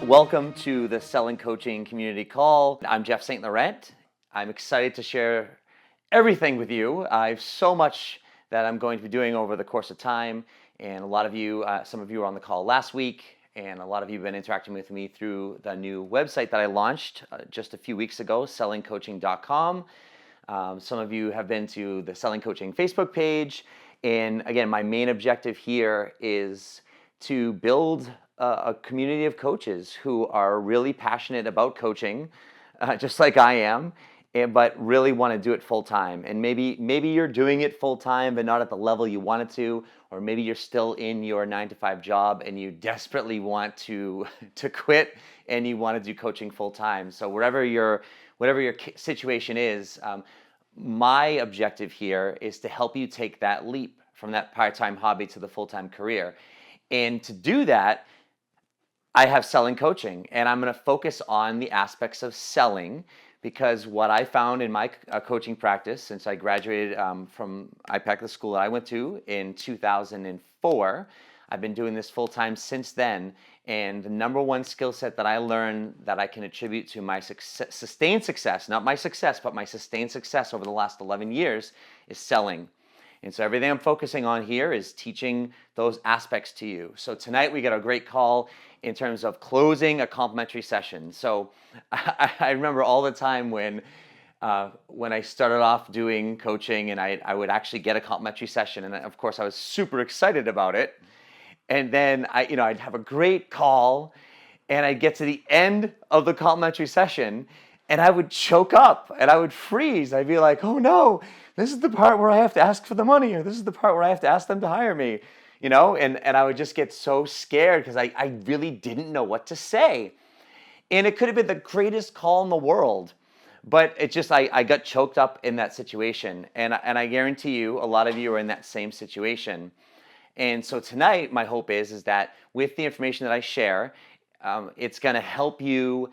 Welcome to the Selling Coaching Community Call. I'm Jeff St. Laurent. I'm excited to share everything with you. I have so much that I'm going to be doing over the course of time, and a lot of you, some of you were on the call last week, and a lot of you have been interacting with me through the new website that I launched just a few weeks ago, sellingcoaching.com. Some of you have been to the Selling Coaching Facebook page, and again, my main objective here is to build a community of coaches who are really passionate about coaching, just like I am, but really want to do it full time. And maybe you're doing it full time, but not at the level you wanted to, or maybe you're still in your 9-to-5 job and you desperately want to quit and you want to do coaching full time. So whatever your situation is, my objective here is to help you take that leap from that part-time hobby to the full-time career. And to do that, I have selling coaching, and I'm going to focus on the aspects of selling, because what I found in my coaching practice since I graduated from IPAC, the school that I went to, in 2004, I've been doing this full time since then, and the number one skill set that I learned that I can attribute to my sustained success, not my success, but my sustained success over the last 11 years, is selling. And so everything I'm focusing on here is teaching those aspects to you. So tonight we got a great call in terms of closing a complimentary session. So I remember all the time when I started off doing coaching, and I would actually get a complimentary session, and of course I was super excited about it. And then I'd have a great call, and I'd get to the end of the complimentary session, and I would choke up and I would freeze. I'd be like, oh no, this is the part where I have to ask for the money, or this is the part where I have to ask them to hire me, and I would just get so scared because I really didn't know what to say. And it could have been the greatest call in the world, but it just, I got choked up in that situation. And I guarantee you, a lot of you are in that same situation. And so tonight, my hope is that with the information that I share, it's going to help you,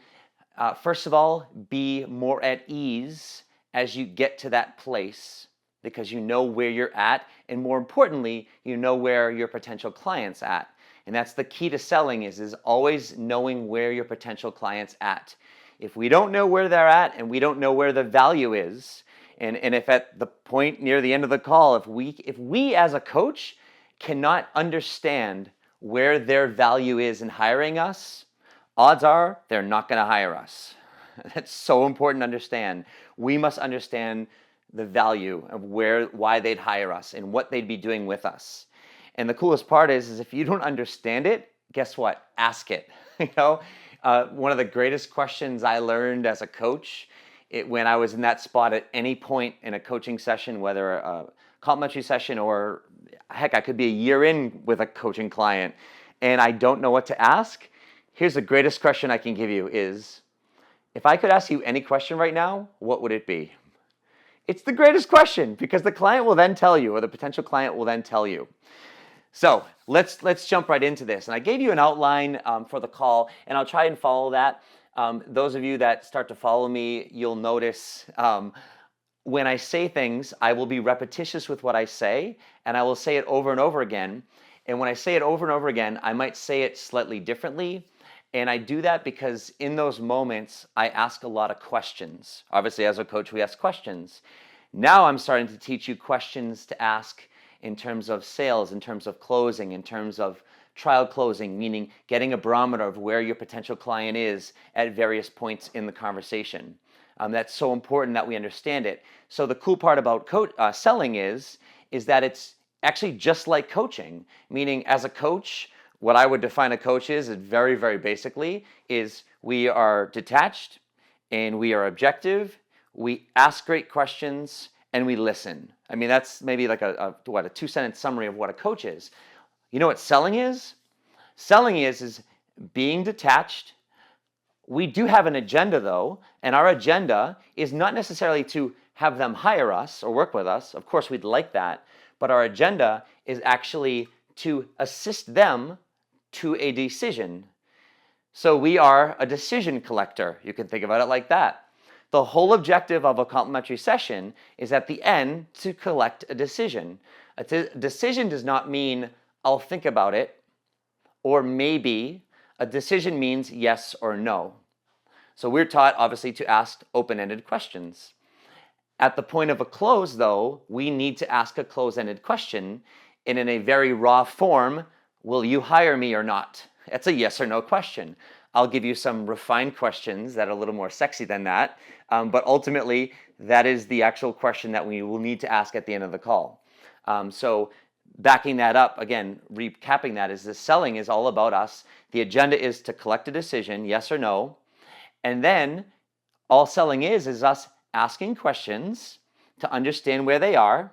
first of all, be more at ease as you get to that place, because you know where you're at, and more importantly, you know where your potential client's at. And that's the key to selling, is always knowing where your potential client's at. If we don't know where they're at, and we don't know where the value is, and if at the point near the end of the call, if we as a coach cannot understand where their value is in hiring us, odds are they're not going to hire us. That's so important to understand. We must understand the value of why they'd hire us and what they'd be doing with us. And the coolest part is if you don't understand it, guess what? Ask it. One of the greatest questions I learned as a coach, when I was in that spot at any point in a coaching session, whether a complimentary session or heck, I could be a year in with a coaching client and I don't know what to ask. Here's the greatest question I can give you is, if I could ask you any question right now, what would it be? It's the greatest question, because the client will then tell you, or the potential client will then tell you. So let's jump right into this. And I gave you an outline for the call, and I'll try and follow that. Those of you that start to follow me, you'll notice when I say things, I will be repetitious with what I say, and I will say it over and over again. And when I say it over and over again, I might say it slightly differently. And I do that because in those moments, I ask a lot of questions. Obviously, as a coach, we ask questions. Now I'm starting to teach you questions to ask in terms of sales, in terms of closing, in terms of trial closing, meaning getting a barometer of where your potential client is at various points in the conversation. That's so important that we understand it. So the cool part about selling is that it's actually just like coaching, meaning as a coach, what I would define a coach is very, very basically, is we are detached and we are objective, we ask great questions, and we listen. I mean, that's maybe like a 2-sentence summary of what a coach is. You know what selling is? Selling is being detached. We do have an agenda though, and our agenda is not necessarily to have them hire us or work with us. Of course, we'd like that, but our agenda is actually to assist them to a decision. So we are a decision collector. You can think about it like that. The whole objective of a complimentary session is at the end to collect a decision. Decision does not mean I'll think about it or maybe. A decision means yes or no. So we're taught, obviously, to ask open-ended questions. At the point of a close, though, we need to ask a close-ended question, and in a very raw form, will you hire me or not? It's a yes or no question. I'll give you some refined questions that are a little more sexy than that, but ultimately, that is the actual question that we will need to ask at the end of the call. So backing that up, again, recapping that, is the selling is all about us. The agenda is to collect a decision, yes or no, and then all selling is us asking questions to understand where they are,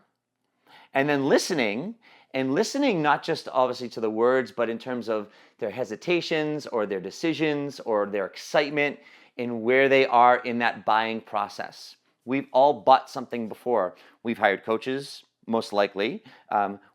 and then listening, and listening not just obviously to the words, but in terms of their hesitations or their decisions or their excitement and where they are in that buying process. We've all bought something before. We've hired coaches, most likely.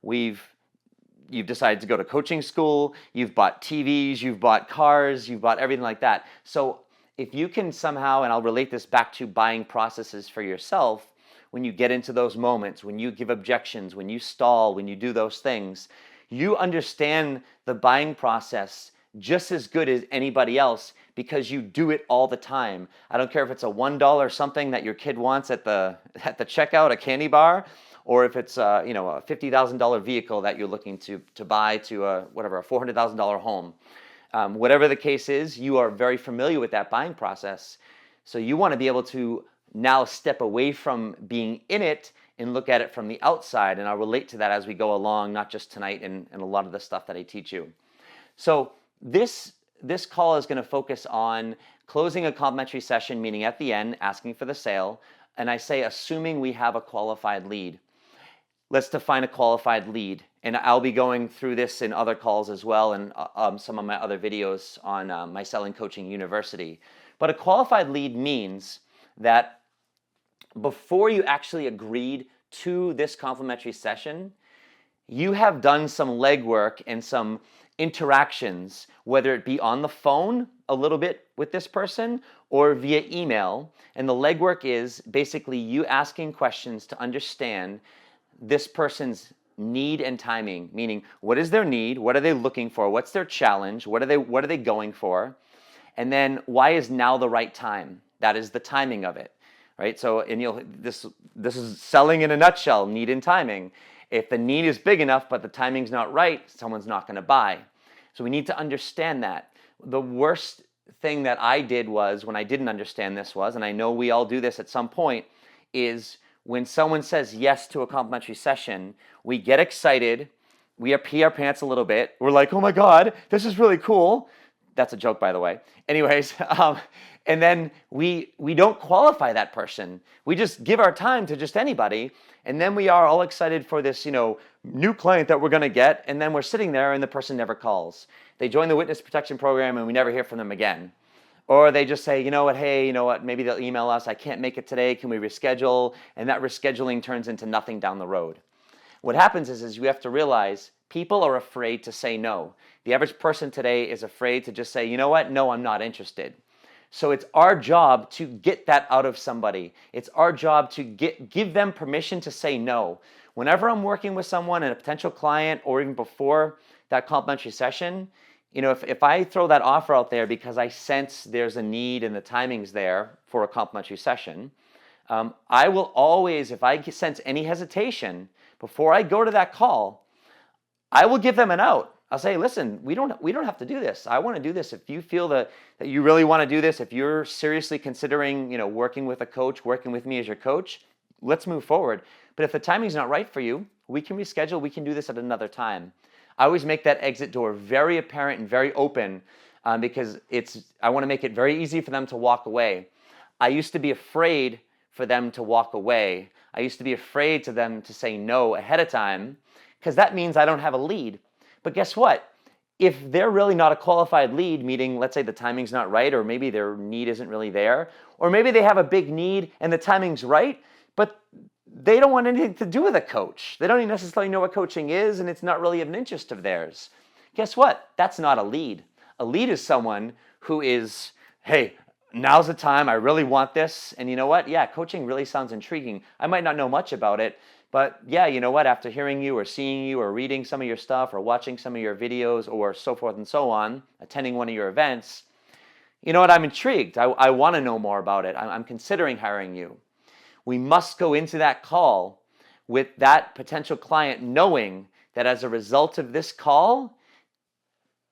You've decided to go to coaching school, you've bought TVs, you've bought cars, you've bought everything like that. So if you can somehow, and I'll relate this back to buying processes for yourself, when you get into those moments, when you give objections, when you stall, when you do those things, you understand the buying process just as good as anybody else because you do it all the time. I don't care if it's a $1 something that your kid wants at the checkout, a candy bar, or if it's a $50,000 vehicle that you're looking to buy to a $400,000 home. Whatever the case is, you are very familiar with that buying process. So you want to be able to now step away from being in it and look at it from the outside. And I'll relate to that as we go along, not just tonight and a lot of the stuff that I teach you. So this call is going to focus on closing a complimentary session, meaning at the end, asking for the sale. And I say, assuming we have a qualified lead. Let's define a qualified lead. And I'll be going through this in other calls as well and some of my other videos on my Selling Coaching University. But a qualified lead means that before you actually agreed to this complimentary session, you have done some legwork and some interactions, whether it be on the phone a little bit with this person or via email. And the legwork is basically you asking questions to understand this person's need and timing, meaning what is their need, what are they looking for, what's their challenge, what are they going for, and then why is now the right time? That is the timing of it, right? So, and this is selling in a nutshell, need and timing. If the need is big enough but the timing's not right, someone's not going to buy. So we need to understand that. The worst thing that I did was when I didn't understand this was, and I know we all do this at some point, is when someone says yes to a complimentary session, we get excited, we pee our pants a little bit, we're like, oh my God, this is really cool. That's a joke, by the way. Anyways, and then we don't qualify that person. We just give our time to just anybody, and then we are all excited for this, new client that we're gonna get, and then we're sitting there and the person never calls. They join the witness protection program and we never hear from them again. Or they just say, hey, maybe they'll email us, I can't make it today, can we reschedule? And that rescheduling turns into nothing down the road. What happens is you have to realize people are afraid to say no. The average person today is afraid to just say, no, I'm not interested. So it's our job to get that out of somebody. It's our job to give them permission to say no. Whenever I'm working with someone and a potential client or even before that complimentary session, if I throw that offer out there because I sense there's a need and the timing's there for a complimentary session, I will always, if I sense any hesitation, before I go to that call, I will give them an out. I'll say, listen, we don't have to do this. I want to do this. If you feel that you really want to do this, if you're seriously considering, working with a coach, working with me as your coach, let's move forward. But if the timing's not right for you, we can reschedule. We can do this at another time. I always make that exit door very apparent and very open because I want to make it very easy for them to walk away. I used to be afraid for them to walk away. I used to be afraid to them to say no ahead of time because that means I don't have a lead. But guess what? If they're really not a qualified lead, meaning let's say the timing's not right, or maybe their need isn't really there, or maybe they have a big need and the timing's right, but they don't want anything to do with a coach. They don't even necessarily know what coaching is, and it's not really of an interest of theirs. Guess what? That's not a lead. A lead is someone who is, hey, now's the time, I really want this, and you know what? Yeah, coaching really sounds intriguing. I might not know much about it, But yeah, you know what? After hearing you or seeing you or reading some of your stuff or watching some of your videos or so forth and so on, attending one of your events, you know what? I'm intrigued. I want to know more about it. I'm considering hiring you. We must go into that call with that potential client knowing that as a result of this call,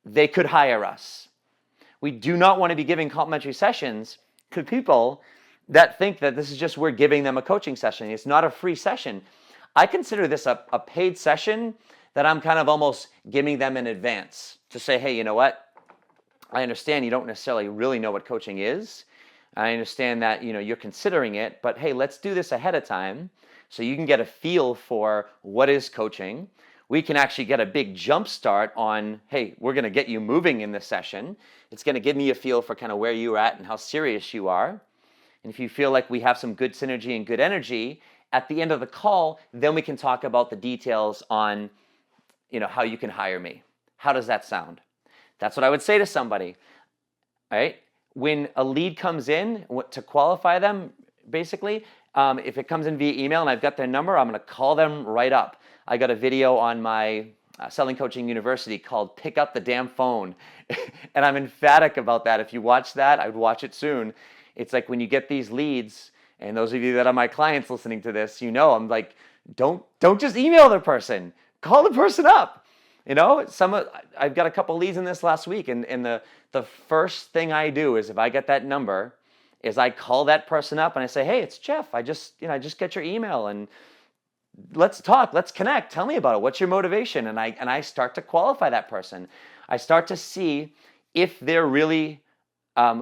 they could hire us. We do not want to be giving complimentary sessions to people that think that this is just we're giving them a coaching session. It's not a free session. I consider this a paid session that I'm kind of almost giving them in advance to say, hey, you know what? I understand you don't necessarily really know what coaching is. I understand that you're considering it, but hey, let's do this ahead of time so you can get a feel for what is coaching. We can actually get a big jump start on, hey, we're going to get you moving in this session. It's going to give me a feel for kind of where you're at and how serious you are. And if you feel like we have some good synergy and good energy, at the end of the call, then we can talk about the details on, how you can hire me. How does that sound? That's what I would say to somebody, right? When a lead comes in, to qualify them, basically, if it comes in via email and I've got their number, I'm going to call them right up. I got a video on my Selling Coaching University called Pick Up the Damn Phone. And I'm emphatic about that. If you watch that, I would watch it soon. It's like when you get these leads, and those of you that are my clients listening to this, I'm like, don't just email the person. Call the person up. I've got a couple leads in this last week, and the first thing I do is if I get that number, is I call that person up and I say, hey, it's Jeff. I just get your email and let's talk, let's connect. Tell me about it. What's your motivation? And I start to qualify that person. I start to see if they're really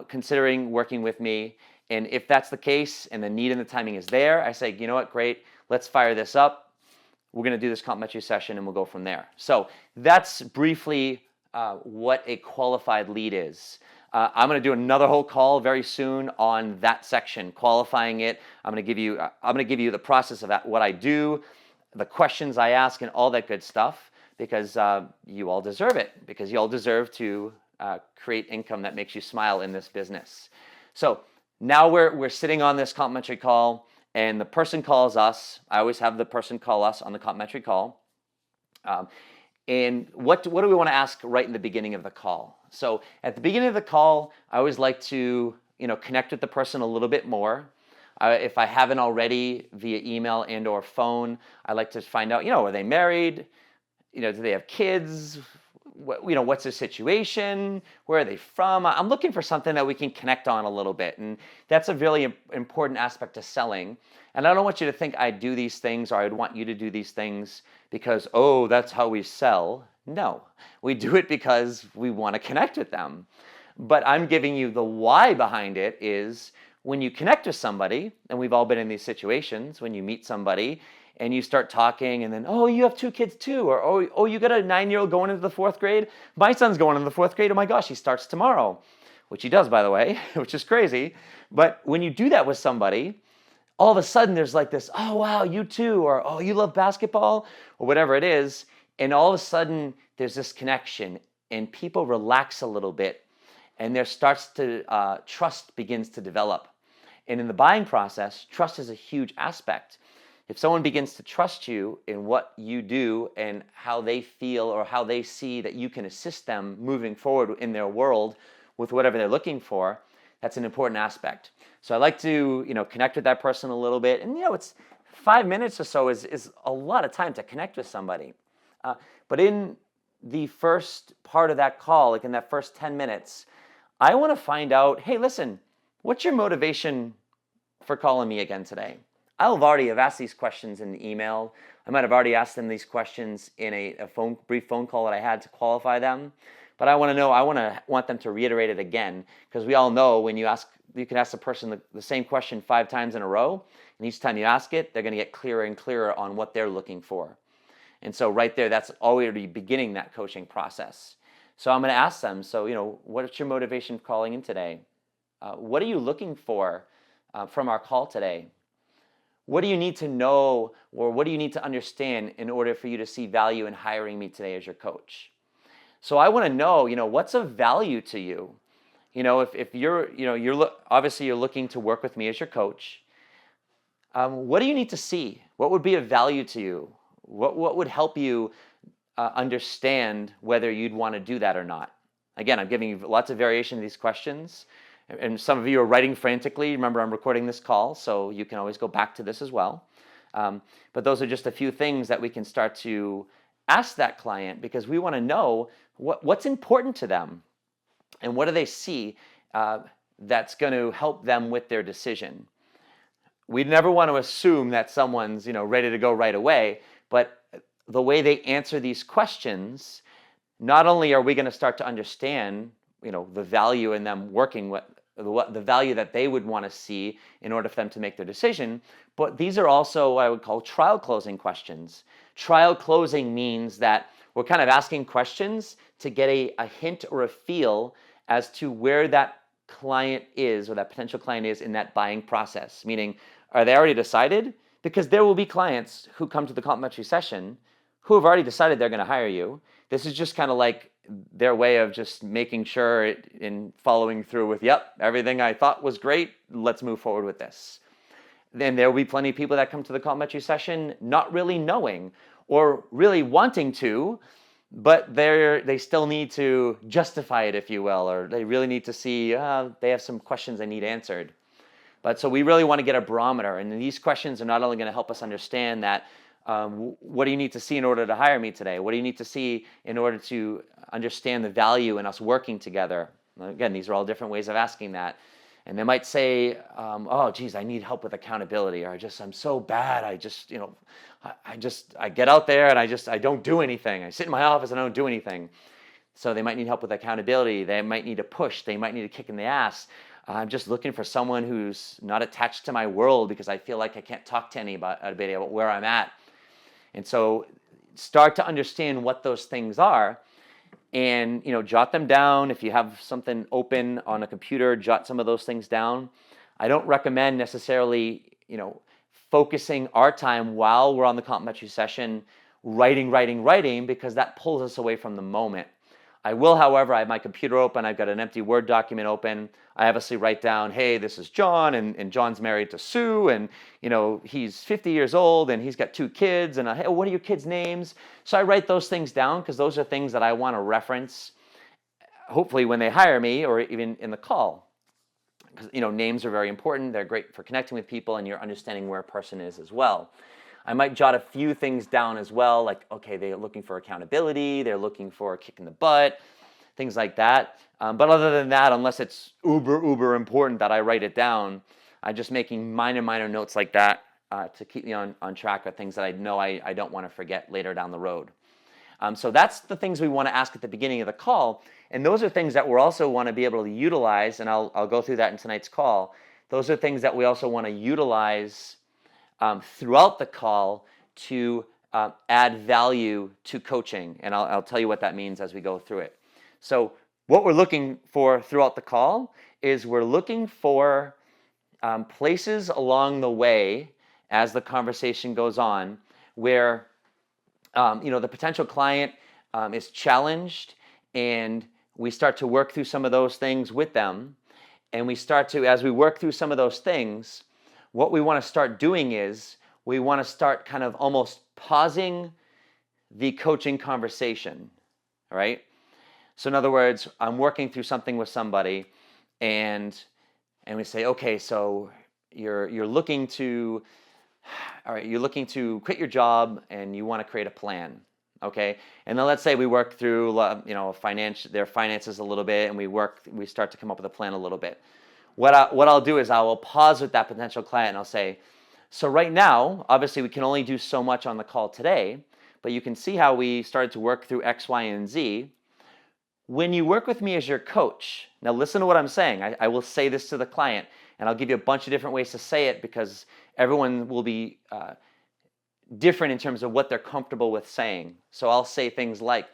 considering working with me. And if that's the case and the need and the timing is there, I say, you know what, great, let's fire this up. We're going to do this complimentary session and we'll go from there. So that's briefly what a qualified lead is. I'm going to do another whole call very soon on that section, qualifying it. I'm going to give you the process of that, what I do, the questions I ask, and all that good stuff, because you all deserve it, because you all deserve to create income that makes you smile in this business. So now we're sitting on this complimentary call, and the person calls us. I always have the person call us on the complimentary call. And what do we want to ask right in the beginning of the call? So at the beginning of the call, I always like to connect with the person a little bit more. If I haven't already via email and or phone, I like to find out, are they married? Do they have kids? What's their situation? Where are they from? I'm looking for something that we can connect on a little bit. And that's a really important aspect of selling. And I don't want you to think I do these things or I'd want you to do these things because, that's how we sell. No, we do it because we want to connect with them. But I'm giving you the why behind it is when you connect with somebody, and we've all been in these situations, when you meet somebody and you start talking and then, you have 2 kids too, or you got a 9-year-old going into the 4th grade. My son's going into the 4th grade. Oh my gosh, he starts tomorrow, which he does, by the way, which is crazy. But when you do that with somebody, all of a sudden there's like this, oh wow, you too, or you love basketball, or whatever it is. And all of a sudden there's this connection and people relax a little bit and there starts to, trust begins to develop. And in the buying process, trust is a huge aspect. If someone begins to trust you in what you do and how they feel or how they see that you can assist them moving forward in their world with whatever they're looking for, that's an important aspect. So I like to, connect with that person a little bit. And, it's 5 minutes or so is a lot of time to connect with somebody. But in the first part of that call, like in that first 10 minutes, I want to find out, hey, listen, what's your motivation for calling me again today? I'll already have asked these questions in the email. I might have already asked them these questions in a brief phone call that I had to qualify them. But I want to know, want them to reiterate it again, because we all know when you can ask the person the same question 5 times in a row, and each time you ask it, they're going to get clearer and clearer on what they're looking for. And so right there, that's already beginning that coaching process. So I'm going to ask them, what's your motivation for calling in today? What are you looking for from our call today? What do you need to know or what do you need to understand in order for you to see value in hiring me today as your coach? So I want to know, what's of value to you? If you're, obviously you're looking to work with me as your coach. What do you need to see? What would be of value to you? What would help you understand whether you'd want to do that or not? Again, I'm giving you lots of variation of these questions. And some of you are writing frantically. Remember, I'm recording this call, so you can always go back to this as well. But those are just a few things that we can start to ask that client, because we want to know what's important to them and what do they see that's going to help them with their decision. We never want to assume that someone's ready to go right away, but the way they answer these questions, not only are we going to start to understand the value in them working with the value that they would want to see in order for them to make their decision, but these are also what I would call trial closing questions. Trial closing means that we're kind of asking questions to get a hint or a feel as to where that client is, or that potential client is, in that buying process. Meaning, are they already decided? Because there will be clients who come to the complimentary session who have already decided they're going to hire you. This is just kind of like their way of just making sure in following through with, yep, everything I thought was great, let's move forward with this. Then there will be plenty of people that come to the complimentary session not really knowing, or really wanting to, but they still need to justify it, if you will, or they really need to see they have some questions they need answered. But so we really want to get a barometer, and these questions are not only going to help us understand that what do you need to see in order to hire me today? What do you need to see in order to understand the value in us working together? Again, these are all different ways of asking that. And they might say, oh, geez, I need help with accountability, or I'm so bad. I get out there and I don't do anything. I sit in my office and I don't do anything. So they might need help with accountability. They might need a push. They might need a kick in the ass. I'm just looking for someone who's not attached to my world because I feel like I can't talk to anybody about where I'm at. And so start to understand what those things are, and jot them down. If you have something open on a computer, jot some of those things down. I don't recommend necessarily focusing our time while we're on the complimentary session writing, because that pulls us away from the moment. I will, however, I have my computer open, I've got an empty Word document open. I obviously write down, hey, this is John, and John's married to Sue, and he's 50 years old, and he's got 2 kids, and hey, what are your kids' names? So I write those things down, because those are things that I want to reference, hopefully when they hire me, or even in the call. Because names are very important. They're great for connecting with people, and you're understanding where a person is as well. I might jot a few things down as well, like, okay, they're looking for accountability, they're looking for a kick in the butt, things like that. But other than that, unless it's uber important that I write it down, I'm just making minor notes like that to keep me on track of things that I know I don't want to forget later down the road. So that's the things we want to ask at the beginning of the call. And those are things that we also want to be able to utilize, and I'll go through that in tonight's call. Those are things that we also want to utilize throughout the call to add value to coaching. And I'll tell you what that means as we go through it. So what we're looking for throughout the call is we're looking for places along the way as the conversation goes on where the potential client is challenged, and we start to work through some of those things with them. And we start to, as we work through some of those things, what we want to start doing is we want to start kind of almost pausing the coaching conversation, all right? So in other words, I'm working through something with somebody, and we say, okay, so you're looking to quit your job and you want to create a plan, okay? And then let's say we work through their finances a little bit, and we start to come up with a plan a little bit. What I'll do is I will pause with that potential client, and I'll say, so right now, obviously we can only do so much on the call today, but you can see how we started to work through X, Y, and Z. When you work with me as your coach, now listen to what I'm saying. I will say this to the client, and I'll give you a bunch of different ways to say it, because everyone will be different in terms of what they're comfortable with saying. So I'll say things like,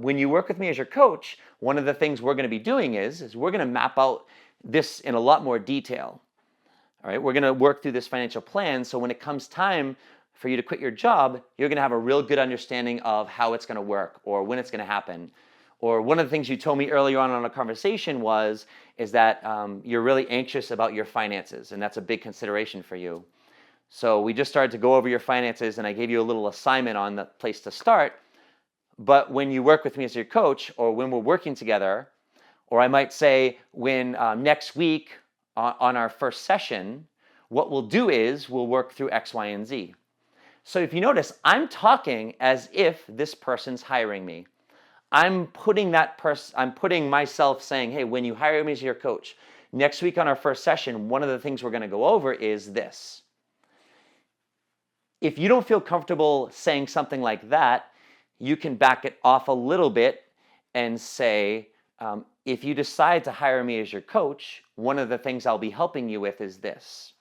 when you work with me as your coach, one of the things we're going to be doing is we're going to map out this in a lot more detail. All right, we're going to work through this financial plan, so when it comes time for you to quit your job, you're going to have a real good understanding of how it's going to work, or when it's going to happen. Or one of the things you told me earlier on in our conversation is that you're really anxious about your finances, and that's a big consideration for you. So we just started to go over your finances, and I gave you a little assignment on the place to start. But when you work with me as your coach, or when we're working together, or I might say when next week on our first session, what we'll do is we'll work through X, Y, and Z. So if you notice, I'm talking as if this person's hiring me. I'm putting myself saying, hey, when you hire me as your coach, next week on our first session, one of the things we're going to go over is this. If you don't feel comfortable saying something like that, you can back it off a little bit and say, if you decide to hire me as your coach, one of the things I'll be helping you with is this.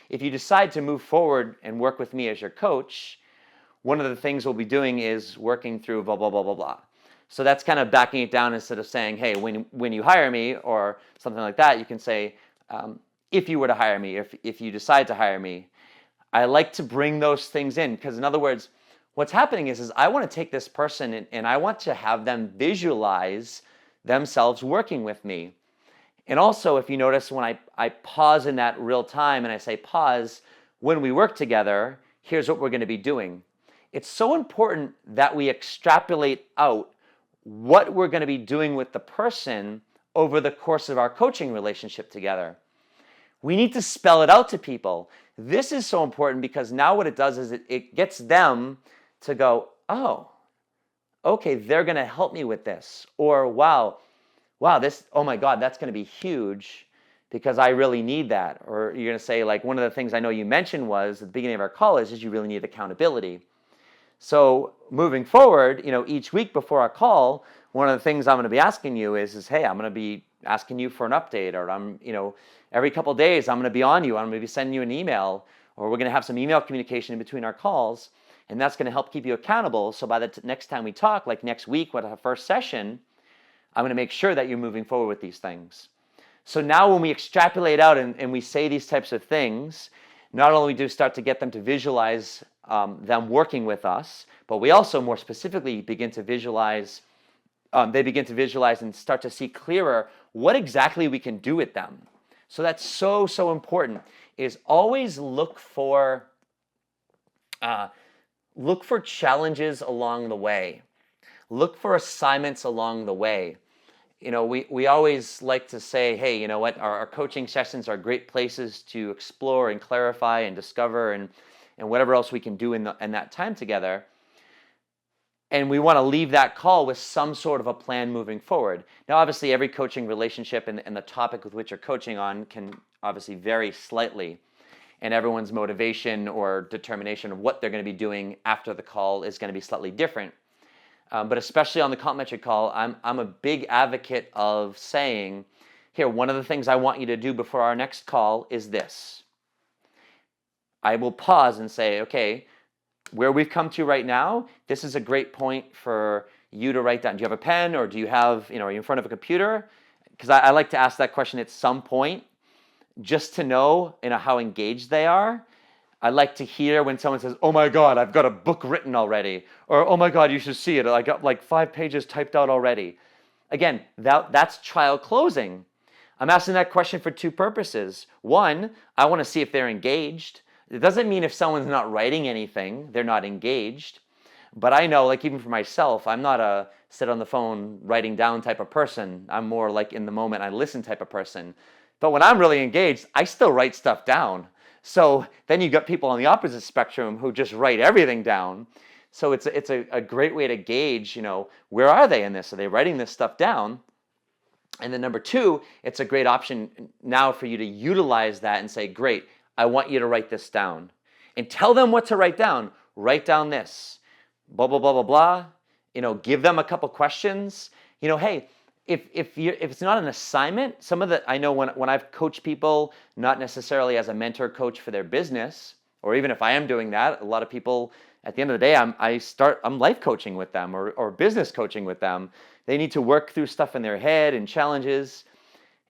If you decide to move forward and work with me as your coach, one of the things we'll be doing is working through blah, blah, blah, blah, blah. So that's kind of backing it down instead of saying, hey, when you hire me or something like that, you can say, if you were to hire me, if you decide to hire me. I like to bring those things in because, in other words, what's happening is I want to take this person and I want to have them visualize themselves working with me. And also, if you notice, when I pause in that real time and I say pause, when we work together, here's what we're going to be doing. It's so important that we extrapolate out what we're going to be doing with the person over the course of our coaching relationship together. We need to spell it out to people. This is so important because now what it does is it gets them to go, oh, okay, they're going to help me with this. Or wow, this, oh my God, that's going to be huge because I really need that. Or you're going to say, like, one of the things I know you mentioned was at the beginning of our call is you really need accountability. So moving forward, each week before our call, one of the things I'm going to be asking you is hey, I'm going to be asking you for an update, or every couple of days I'm going to be on you. I'm going to be sending you an email, or we're going to have some email communication in between our calls, and that's going to help keep you accountable. So by the next time we talk, like next week with our first session, I'm going to make sure that you're moving forward with these things. So now when we extrapolate out and we say these types of things, not only do we start to get them to visualize them working with us, but we also more specifically begin to visualize, they begin to visualize and start to see clearer what exactly we can do with them. So that's so, so important, is always look for challenges along the way. Look for assignments along the way. We always like to say, hey, you know what, our coaching sessions are great places to explore and clarify and discover and whatever else we can do in that time together. And we want to leave that call with some sort of a plan moving forward. Now, obviously, every coaching relationship and the topic with which you're coaching on can obviously vary slightly. And everyone's motivation or determination of what they're going to be doing after the call is going to be slightly different. But especially on the complimentary call, I'm a big advocate of saying, here, one of the things I want you to do before our next call is this. I will pause and say, okay, where we've come to right now, this is a great point for you to write down. Do you have a pen, or do you have, are you in front of a computer? Because I like to ask that question at some point just to know, how engaged they are. I like to hear when someone says, oh my God, I've got a book written already. Or, oh my God, you should see it. I got like 5 pages typed out already. Again, that's trial closing. I'm asking that question for 2 purposes. One, I want to see if they're engaged. It doesn't mean if someone's not writing anything, they're not engaged. But I know, like even for myself, I'm not a sit on the phone writing down type of person. I'm more like in the moment, I listen type of person. But when I'm really engaged, I still write stuff down. So then you got people on the opposite spectrum who just write everything down. So it's a great way to gauge, where are they in this? Are they writing this stuff down? And then number 2, it's a great option now for you to utilize that and say, great, I want you to write this down. And tell them what to write down. Write down this. Blah, blah, blah, blah, blah. Give them a couple questions. Hey, if it's not an assignment, I know when I've coached people, not necessarily as a mentor coach for their business, or even if I am doing that, a lot of people, at the end of the day, I'm life coaching with them or business coaching with them. They need to work through stuff in their head and challenges.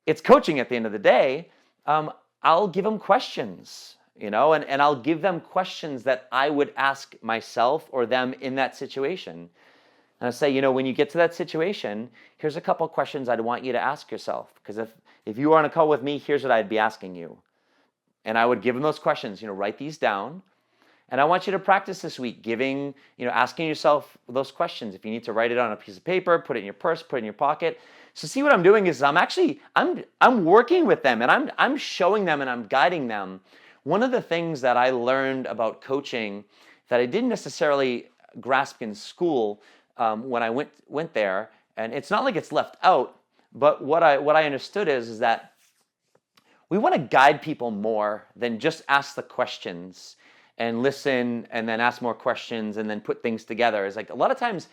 It's coaching at the end of the day. I'll give them questions, and I'll give them questions that I would ask myself or them in that situation. And I say, when you get to that situation, here's a couple questions I'd want you to ask yourself. Because if you were on a call with me, here's what I'd be asking you. And I would give them those questions, write these down. And I want you to practice this week asking yourself those questions. If you need to write it on a piece of paper, put it in your purse, put it in your pocket. So see what I'm doing is I'm working with them, and I'm showing them and I'm guiding them. One of the things that I learned about coaching that I didn't necessarily grasp in school when I went there, and it's not like it's left out, but what I understood is that we want to guide people more than just ask the questions and listen and then ask more questions and then put things together. It's like a lot of times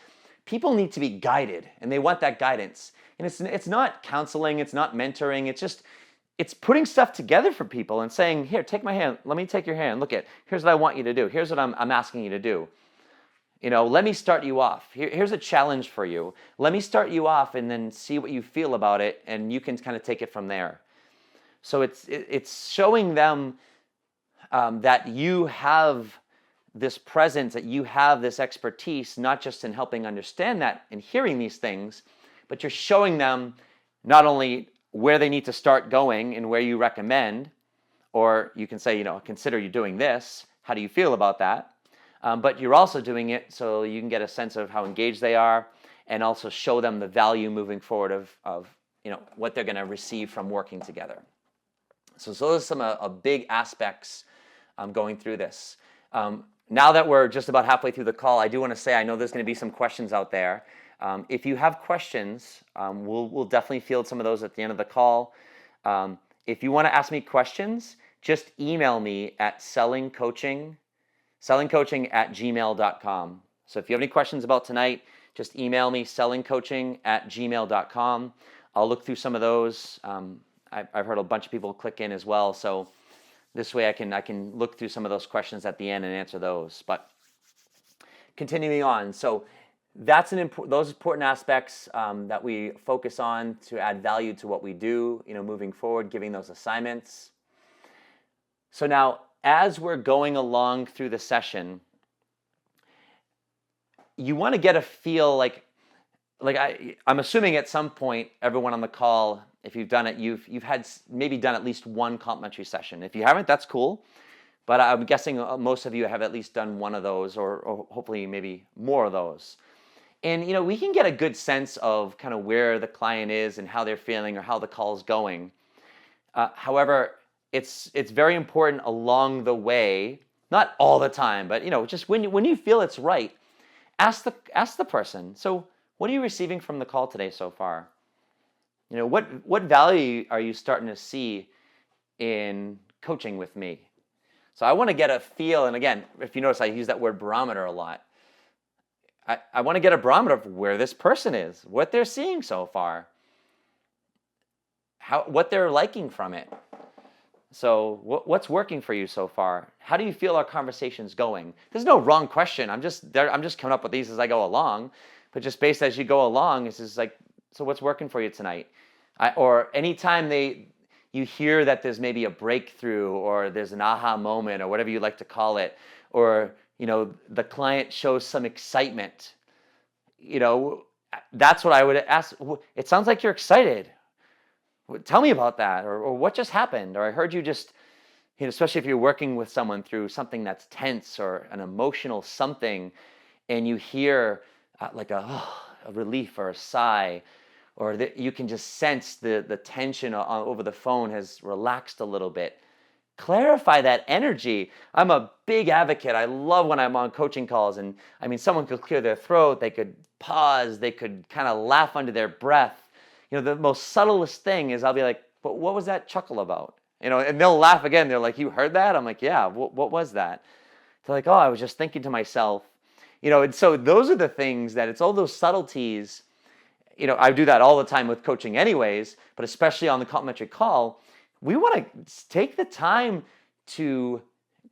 people need to be guided and they want that guidance. And it's not counseling, it's not mentoring, it's putting stuff together for people and saying, here, take my hand, let me take your hand, here's what I want you to do, here's what I'm asking you to do. Let me start you off. Here's a challenge for you. Let me start you off and then see what you feel about it, and you can kind of take it from there. So it's showing them that you have this presence, that you have this expertise, not just in helping understand that and hearing these things, but you're showing them not only where they need to start going and where you recommend, or you can say, consider you doing this. How do you feel about that? But you're also doing it so you can get a sense of how engaged they are and also show them the value moving forward of what they're going to receive from working together. So those are some big aspects going through this. Now that we're just about halfway through the call, I do want to say I know there's going to be some questions out there. If you have questions, we'll definitely field some of those at the end of the call. If you want to ask me questions, just email me at sellingcoaching@gmail.com. So if you have any questions about tonight, just email me sellingcoaching@gmail.com. I'll look through some of those. I've heard a bunch of people click in as well, so this way I can look through some of those questions at the end and answer those. But continuing on, so those important aspects that we focus on to add value to what we do, moving forward, giving those assignments. So now, as we're going along through the session, you want to get a feel like I'm assuming at some point, everyone on the call, if you've done it, you've had maybe done at least one complimentary session. If you haven't, that's cool. But I'm guessing most of you have at least done one of those, or hopefully maybe more of those. And we can get a good sense of kind of where the client is and how they're feeling or how the call is going. However, it's very important along the way, not all the time, but just when you feel it's right, ask the person. So, what are you receiving from the call today so far? What value are you starting to see in coaching with me? So I want to get a feel, and again, if you notice, I use that word barometer a lot. I want to get a barometer of where this person is, what they're seeing so far, what they're liking from it. So what's working for you so far? How do you feel our conversation's going? There's no wrong question. I'm just coming up with these as I go along, but just based as you go along, it's just like, so what's working for you tonight? Or anytime you hear that there's maybe a breakthrough or there's an aha moment or whatever you like to call it, or the client shows some excitement, that's what I would ask. It sounds like you're excited. Tell me about that, or what just happened, or I heard you just, especially if you're working with someone through something that's tense or an emotional something, and you hear like a relief or a sigh, or that you can just sense the tension over the phone has relaxed a little bit. Clarify that energy. I'm a big advocate. I love when I'm on coaching calls, and someone could clear their throat, they could pause, they could kind of laugh under their breath. The most subtlest thing is I'll be like, but what was that chuckle about? And they'll laugh again. They're like, you heard that? I'm like, yeah, what was that? They're like, oh, I was just thinking to myself. And so those are the things that it's all those subtleties. I do that all the time with coaching anyways, but especially on the complimentary call, we want to take the time to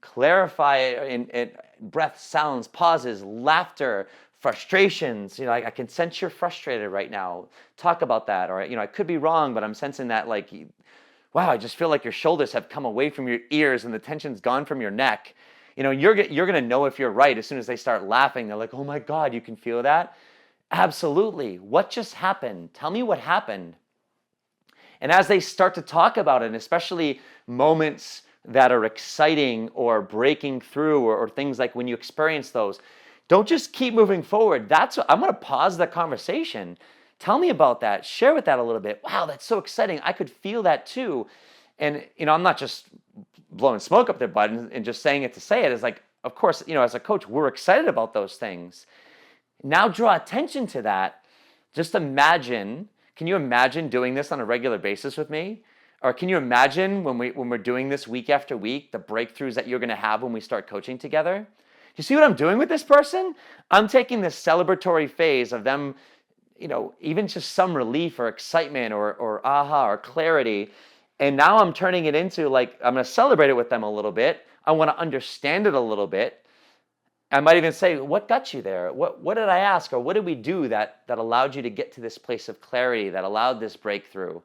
clarify in breath, sounds, pauses, laughter, frustrations. I can sense you're frustrated right now. Talk about that. Or, I could be wrong, but I'm sensing that wow, I just feel like your shoulders have come away from your ears and the tension's gone from your neck. You're going to know if you're right as soon as they start laughing. They're like, oh my God, you can feel that? Absolutely. What just happened? Tell me what happened. And as they start to talk about it, and especially moments that are exciting or breaking through or things like when you experience those, don't just keep moving forward. I'm going to pause the conversation. Tell me about that. Share with that a little bit. Wow, that's so exciting. I could feel that too. And, I'm not just blowing smoke up their butt and just saying it to say it. It's like, of course, as a coach, we're excited about those things. Now draw attention to that. Just imagine, can you imagine doing this on a regular basis with me? Or can you imagine when we're doing this week after week, the breakthroughs that you're going to have when we start coaching together? You see what I'm doing with this person? I'm taking this celebratory phase of them, even just some relief or excitement or aha or clarity. And now I'm turning it into like, I'm going to celebrate it with them a little bit. I want to understand it a little bit. I might even say, what got you there? What did I ask? Or what did we do that allowed you to get to this place of clarity, that allowed this breakthrough?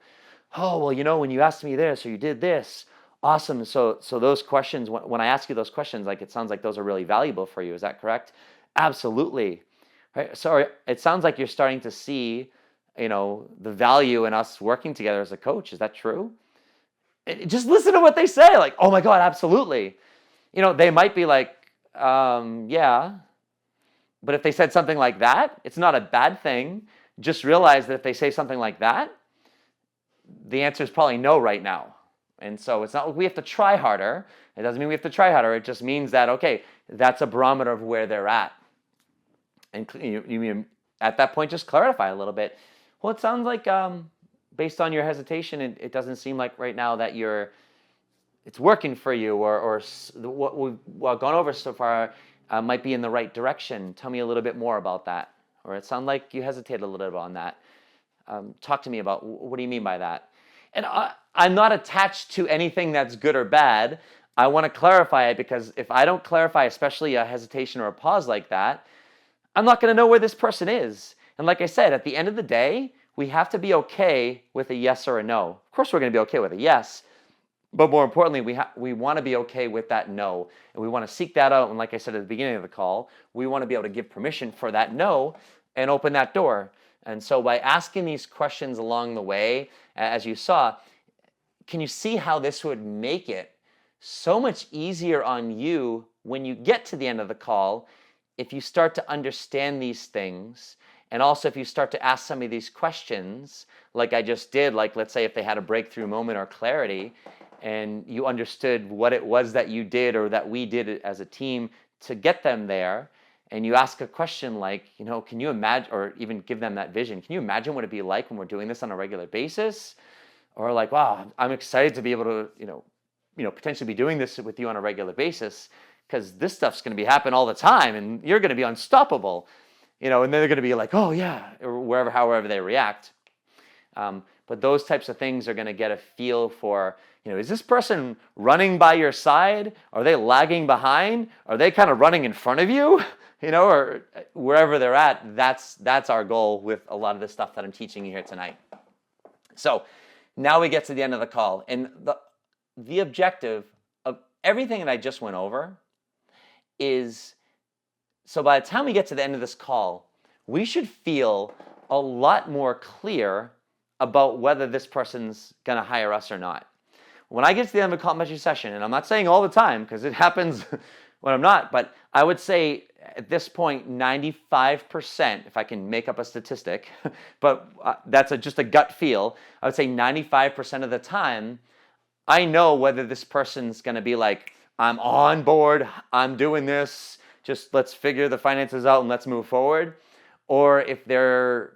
Oh, well, when you asked me this or you did this, awesome. So those questions, when I ask you those questions, like it sounds like those are really valuable for you. Is that correct? Absolutely. Right? So it sounds like you're starting to see, the value in us working together as a coach. Is that true? Just listen to what they say. Like, oh my God, absolutely. They might be like, yeah. But if they said something like that, it's not a bad thing. Just realize that if they say something like that, the answer is probably no right now. And so it's not like we have to try harder. It doesn't mean we have to try harder. It just means that, okay, that's a barometer of where they're at. And you at that point, just clarify a little bit. Well, it sounds like based on your hesitation, it doesn't seem like right now that it's working for you or what we've gone over so far might be in the right direction. Tell me a little bit more about that. Or it sounds like you hesitated a little bit on that. Talk to me about what do you mean by that? And I'm not attached to anything that's good or bad. I want to clarify it because if I don't clarify, especially a hesitation or a pause like that, I'm not going to know where this person is. And like I said, at the end of the day, we have to be okay with a yes or a no. Of course, we're going to be okay with a yes, but more importantly, we want to be okay with that no, and we want to seek that out. And like I said at the beginning of the call, we want to be able to give permission for that no and open that door. And so by asking these questions along the way, as you saw, can you see how this would make it so much easier on you when you get to the end of the call if you start to understand these things, and also if you start to ask some of these questions like I just did, like let's say if they had a breakthrough moment or clarity, and you understood what it was that you did or that we did as a team to get them there, and you ask a question like, can you imagine, or even give them that vision, can you imagine what it'd be like when we're doing this on a regular basis? Or like, wow, I'm excited to be able to, potentially be doing this with you on a regular basis because this stuff's going to be happening all the time and you're going to be unstoppable, and then they're going to be like, oh yeah, or however they react. But those types of things are going to get a feel for, is this person running by your side? Are they lagging behind? Are they kind of running in front of you? Or wherever they're at, that's our goal with a lot of the stuff that I'm teaching you here tonight. So now we get to the end of the call. And the objective of everything that I just went over is, so by the time we get to the end of this call, we should feel a lot more clear about whether this person's going to hire us or not. When I get to the end of a call mentoring session, and I'm not saying all the time because it happens when I'm not, but I would say at this point, 95%, if I can make up a statistic, but that's just a gut feel, I would say 95% of the time, I know whether this person's going to be like, I'm on board, I'm doing this, just let's figure the finances out and let's move forward, or if there's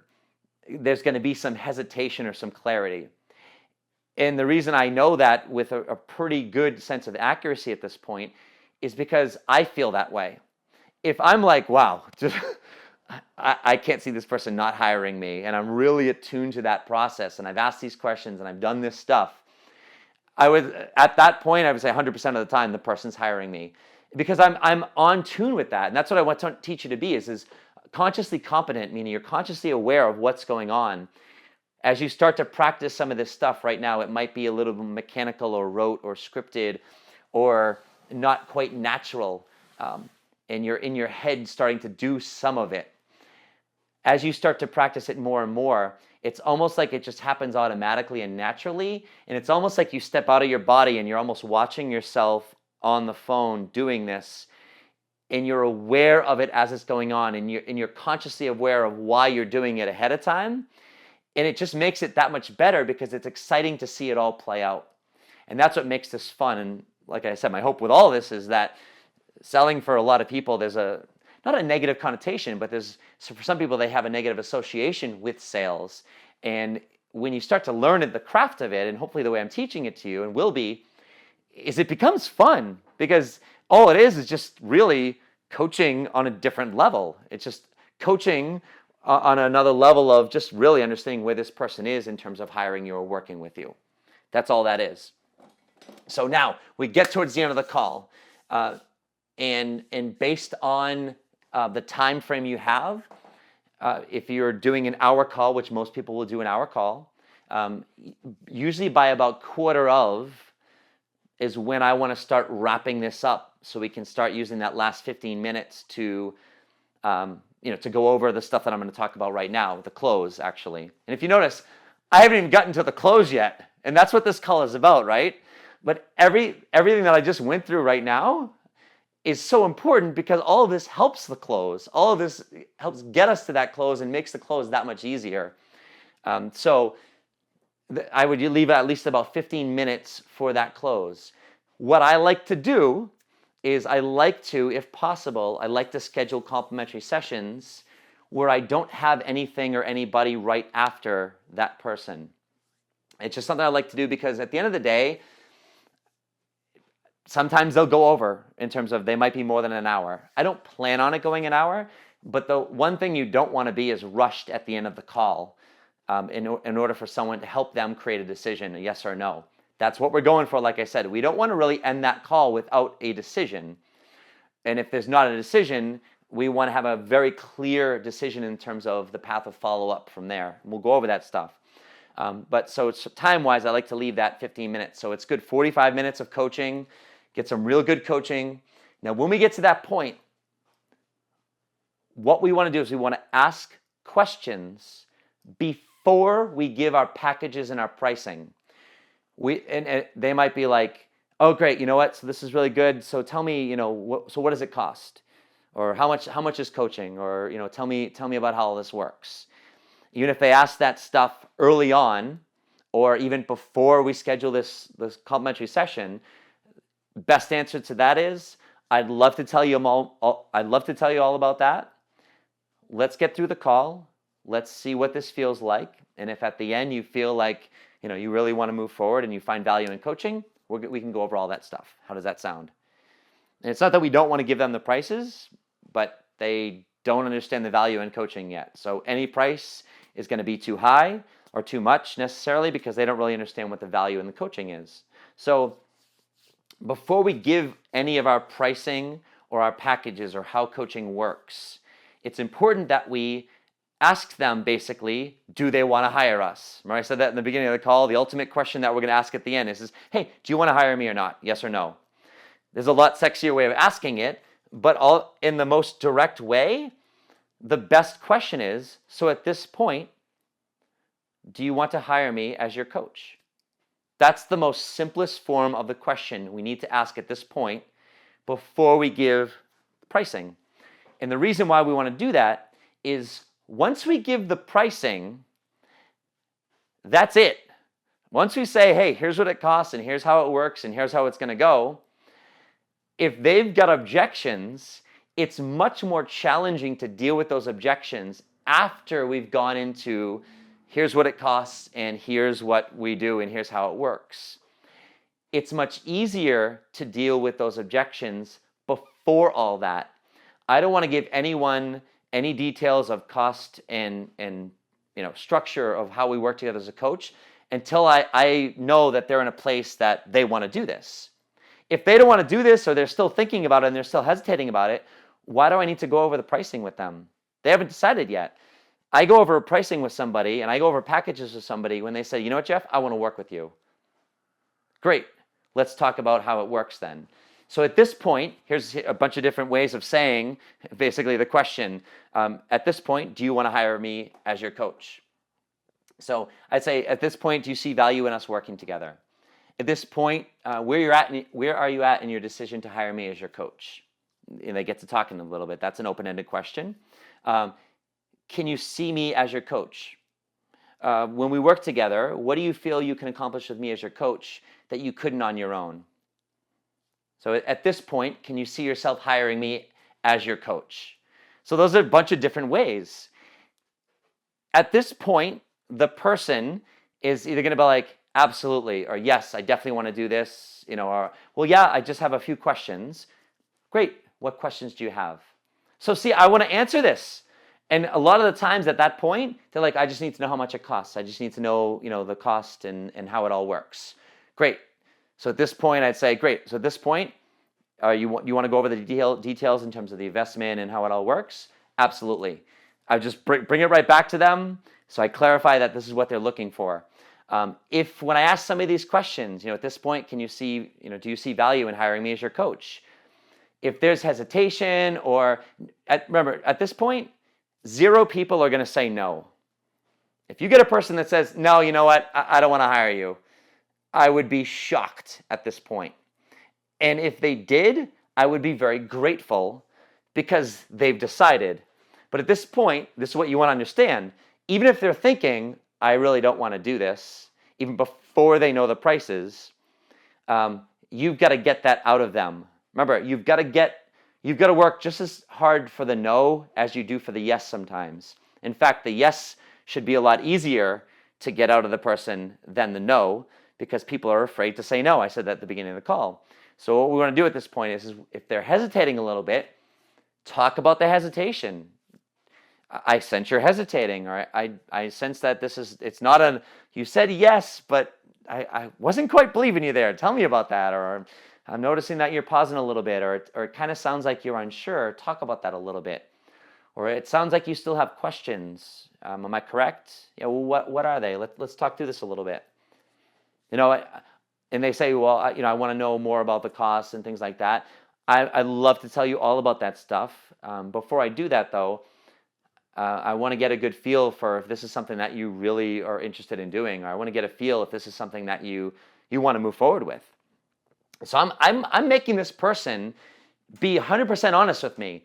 going to be some hesitation or some clarity. And the reason I know that with a pretty good sense of accuracy at this point is because I feel that way. If I'm like, wow, I can't see this person not hiring me, and I'm really attuned to that process, and I've asked these questions, and I've done this stuff, at that point, I would say 100% of the time, the person's hiring me. Because I'm on tune with that, and that's what I want to teach you to be, is consciously competent, meaning you're consciously aware of what's going on. As you start to practice some of this stuff right now, it might be a little mechanical or rote or scripted or not quite natural. And you're in your head starting to do some of it. as you start to practice it more and more, it's almost like it just happens automatically and naturally. And it's almost like you step out of your body and you're almost watching yourself on the phone doing this. And you're aware of it as it's going on. And you're consciously aware of why you're doing it ahead of time. And it just makes it that much better because it's exciting to see it all play out. And that's what makes this fun. And like I said, my hope with all of this is that selling, for a lot of people, there's not a negative connotation, but so for some people, they have a negative association with sales. And when you start to learn the craft of it, and hopefully the way I'm teaching it to you and will be, is it becomes fun, because all it is just really coaching on a different level. It's just coaching on another level of just really understanding where this person is in terms of hiring you or working with you. That's all that is. So now we get towards the end of the call, and based on the time frame you have, if you're doing an hour call, which most people will do an hour call, usually by about quarter of is when I want to start wrapping this up, so we can start using that last 15 minutes to to go over the stuff that I'm going to talk about right now, the close, actually. And if you notice, I haven't even gotten to the close yet, and that's what this call is about, right? But everything that I just went through right now is so important, because all of this helps the close. All of this helps get us to that close and makes the close that much easier. So I would leave at least about 15 minutes for that close. What I like to do is if possible, I like to schedule complimentary sessions where I don't have anything or anybody right after that person. It's just something I like to do, because at the end of the day, sometimes they'll go over in terms of they might be more than an hour. I don't plan on it going an hour, but the one thing you don't want to be is rushed at the end of the call in order for someone to help them create a decision, a yes or no. That's what we're going for. Like I said, we don't want to really end that call without a decision. And if there's not a decision, we want to have a very clear decision in terms of the path of follow-up from there. We'll go over that stuff. But so it's time-wise, I like to leave that 15 minutes. So it's good 45 minutes of coaching, get some real good coaching. Now, when we get to that point, what we want to do is we want to ask questions before we give our packages and our pricing. And they might be like, oh, great, you know what? So this is really good. So tell me, what does it cost? Or how much is coaching? Or, tell me about how all this works. Even if they ask that stuff early on, or even before we schedule this complimentary session, best answer to that is, I'd love to tell you all about that. Let's get through the call. Let's see what this feels like. And if at the end you feel like, you really want to move forward and you find value in coaching, we can go over all that stuff. How does that sound? And it's not that we don't want to give them the prices, but they don't understand the value in coaching yet. So any price is going to be too high or too much necessarily, because they don't really understand what the value in the coaching is. So before we give any of our pricing or our packages or how coaching works, it's important that we ask them, basically, do they want to hire us? Remember I said that in the beginning of the call? The ultimate question that we're going to ask at the end is, hey, do you want to hire me or not? Yes or no? There's a lot sexier way of asking it, but all in the most direct way, the best question is, so at this point, do you want to hire me as your coach? That's the most simplest form of the question we need to ask at this point before we give pricing. And the reason why we want to do that is, once we give the pricing, that's it. Once we say, hey, here's what it costs, and here's how it works, and here's how it's going to go, if they've got objections, it's much more challenging to deal with those objections after we've gone into, here's what it costs, and here's what we do, and here's how it works. It's much easier to deal with those objections before all that. I don't want to give anyone any details of cost and structure of how we work together as a coach until I know that they're in a place that they want to do this. If they don't want to do this, or they're still thinking about it and they're still hesitating about it, why do I need to go over the pricing with them? They haven't decided yet. I go over pricing with somebody and I go over packages with somebody when they say, you know what, Jeff, I want to work with you. Great. Let's talk about how it works then. So at this point, here's a bunch of different ways of saying basically the question. At this point, do you want to hire me as your coach? So I'd say at this point, do you see value in us working together? At this point, where are you at in your decision to hire me as your coach? And they get to talking a little bit. That's an open-ended question. Can you see me as your coach? When we work together, what do you feel you can accomplish with me as your coach that you couldn't on your own? So at this point, can you see yourself hiring me as your coach? So those are a bunch of different ways. At this point, the person is either going to be like, absolutely, or yes, I definitely want to do this, or, well, yeah, I just have a few questions. Great. What questions do you have? So see, I want to answer this. And a lot of the times at that point, they're like, I just need to know how much it costs. I just need to know, the cost and how it all works. Great. So at this point, I'd say, great. So at this point, you want to go over the details in terms of the investment and how it all works? Absolutely. I just bring it right back to them. So I clarify that this is what they're looking for. If when I ask some of these questions, at this point, can you see, do you see value in hiring me as your coach? If there's hesitation remember, at this point, 0 people are going to say no. If you get a person that says, no, you know what, I don't want to hire you, I would be shocked at this point. And if they did, I would be very grateful because they've decided. But at this point, this is what you want to understand. Even if they're thinking, I really don't want to do this, even before they know the prices, you've got to get that out of them. Remember, you've got to work just as hard for the no as you do for the yes sometimes. In fact, the yes should be a lot easier to get out of the person than the no, because people are afraid to say no. I said that at the beginning of the call. So what we want to do at this point is if they're hesitating a little bit, talk about the hesitation. I sense you're hesitating, or I sense that it's not you said yes, but I wasn't quite believing you there. Tell me about that. Or I'm noticing that you're pausing a little bit, or it kind of sounds like you're unsure. Talk about that a little bit. Or it sounds like you still have questions. Am I correct? Yeah, well, what are they? Let's talk through this a little bit. And they say, well, I want to know more about the costs and things like that. I'd love to tell you all about that stuff. Before I do that, though, I want to get a good feel for if this is something that you really are interested in doing, or I want to get a feel if this is something that you want to move forward with. So I'm making this person be 100% honest with me.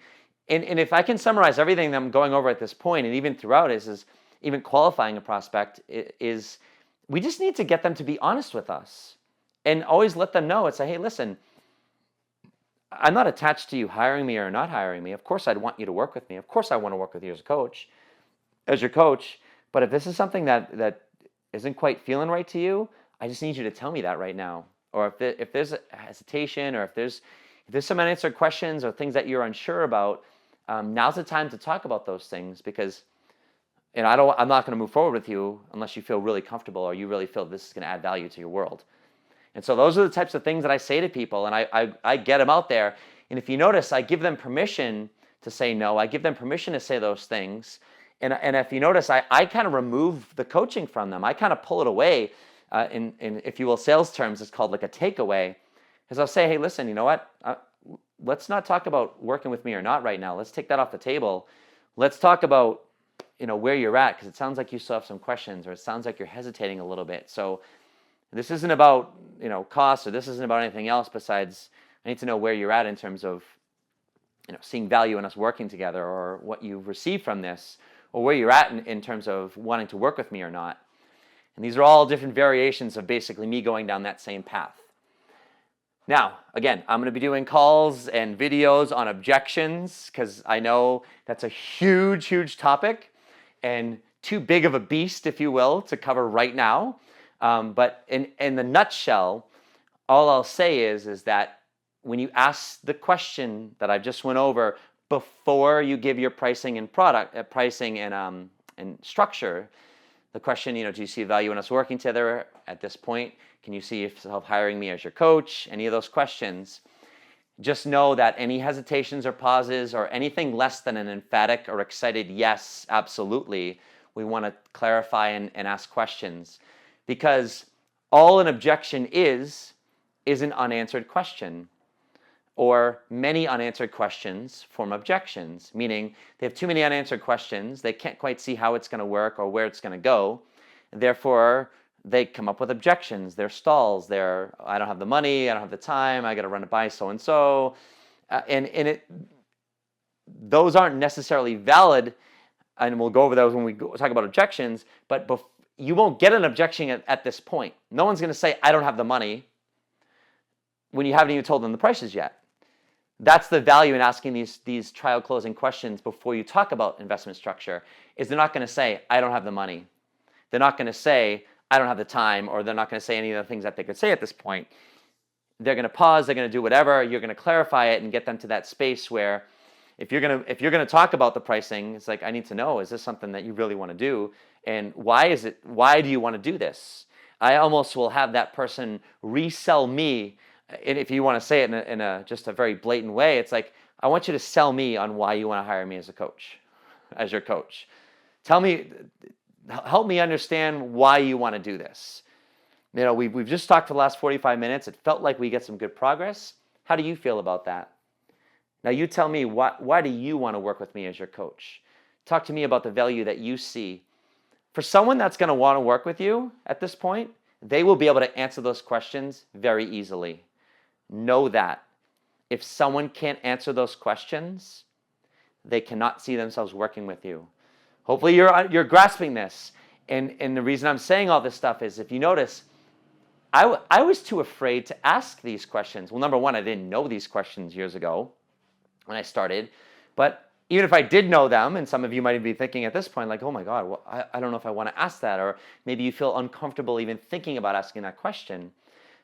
And if I can summarize everything that I'm going over at this point, and even throughout is even qualifying a prospect, is we just need to get them to be honest with us and always let them know. It's like, hey, listen, I'm not attached to you hiring me or not hiring me. Of course, I'd want you to work with me. Of course, I want to work with you as your coach. But if this is something that isn't quite feeling right to you, I just need you to tell me that right now. Or if there's a hesitation, or if there's some unanswered questions or things that you're unsure about, now's the time to talk about those things, because I'm not going to move forward with you unless you feel really comfortable or you really feel this is going to add value to your world. And so those are the types of things that I say to people, and I get them out there. And if you notice, I give them permission to say no. I give them permission to say those things. And if you notice, I kind of remove the coaching from them. I kind of pull it away. In if you will, sales terms, it's called like a takeaway. Because I'll say, hey, listen, you know what? Let's not talk about working with me or not right now. Let's take that off the table. Let's talk about where you're at, because it sounds like you still have some questions, or it sounds like you're hesitating a little bit. So this isn't about cost, or this isn't about anything else besides I need to know where you're at in terms of seeing value in us working together, or what you've received from this, or where you're at in terms of wanting to work with me or not. And these are all different variations of basically me going down that same path. Now, again, I'm going to be doing calls and videos on objections, because I know that's a huge, huge topic and too big of a beast, if you will, to cover right now. But in the nutshell, all I'll say is that when you ask the question that I just went over before you give your pricing and pricing and structure, the question, do you see value in us working together at this point? Can you see yourself hiring me as your coach? Any of those questions, just know that any hesitations or pauses or anything less than an emphatic or excited yes, absolutely, we want to clarify and ask questions. Because all an objection is an unanswered question. or many unanswered questions form objections, meaning they have too many unanswered questions. They can't quite see how it's going to work or where it's going to go. Therefore, they come up with objections. They're stalls. I don't have the money. I don't have the time. I got to run it by so-and-so. Those aren't necessarily valid, and we'll go over those when we talk about objections, but you won't get an objection at this point. No one's going to say, I don't have the money, when you haven't even told them the prices yet. That's the value in asking these trial closing questions before you talk about investment structure, is they're not going to say, I don't have the money. They're not going to say, I don't have the time, or they're not going to say any of the things that they could say at this point. They're going to pause, they're going to do whatever, you're going to clarify it and get them to that space where if you're going to talk about the pricing, it's like, I need to know, is this something that you really want to do? And why do you want to do this? I almost will have that person resell me. And if you want to say it in a just a very blatant way, it's like, I want you to sell me on why you want to hire me as your coach. Help me understand why you want to do this. We've just talked for the last 45 minutes. It felt like we get some good progress. How do you feel about that? Now you tell me, why do you want to work with me as your coach? Talk to me about the value that you see. For someone that's going to want to work with you at this point, they will be able to answer those questions very easily. Know that. If someone can't answer those questions, they cannot see themselves working with you. Hopefully you're grasping this. And the reason I'm saying all this stuff is, if you notice, I was too afraid to ask these questions. Well, number one, I didn't know these questions years ago when I started. But even if I did know them, and some of you might be thinking at this point, like, oh my God, well, I don't know if I want to ask that. Or maybe you feel uncomfortable even thinking about asking that question.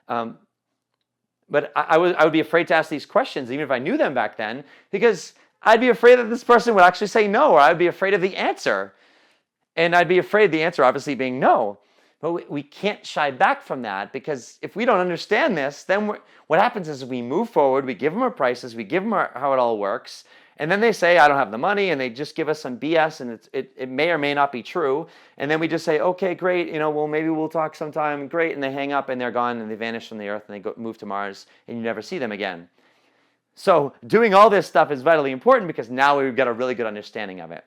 But I would be afraid to ask these questions, even if I knew them back then, because I'd be afraid that this person would actually say no, or I'd be afraid of the answer. And I'd be afraid of the answer obviously being no. But we can't shy back from that, because if we don't understand this, then what happens is we move forward, we give them our prices, we give them how it all works, and then they say, I don't have the money, and they just give us some BS, and it may or may not be true. And then we just say, okay, great, well, maybe we'll talk sometime, great, and they hang up, and they're gone, and they vanish from the earth, and they move to Mars, and you never see them again. So doing all this stuff is vitally important, because now we've got a really good understanding of it.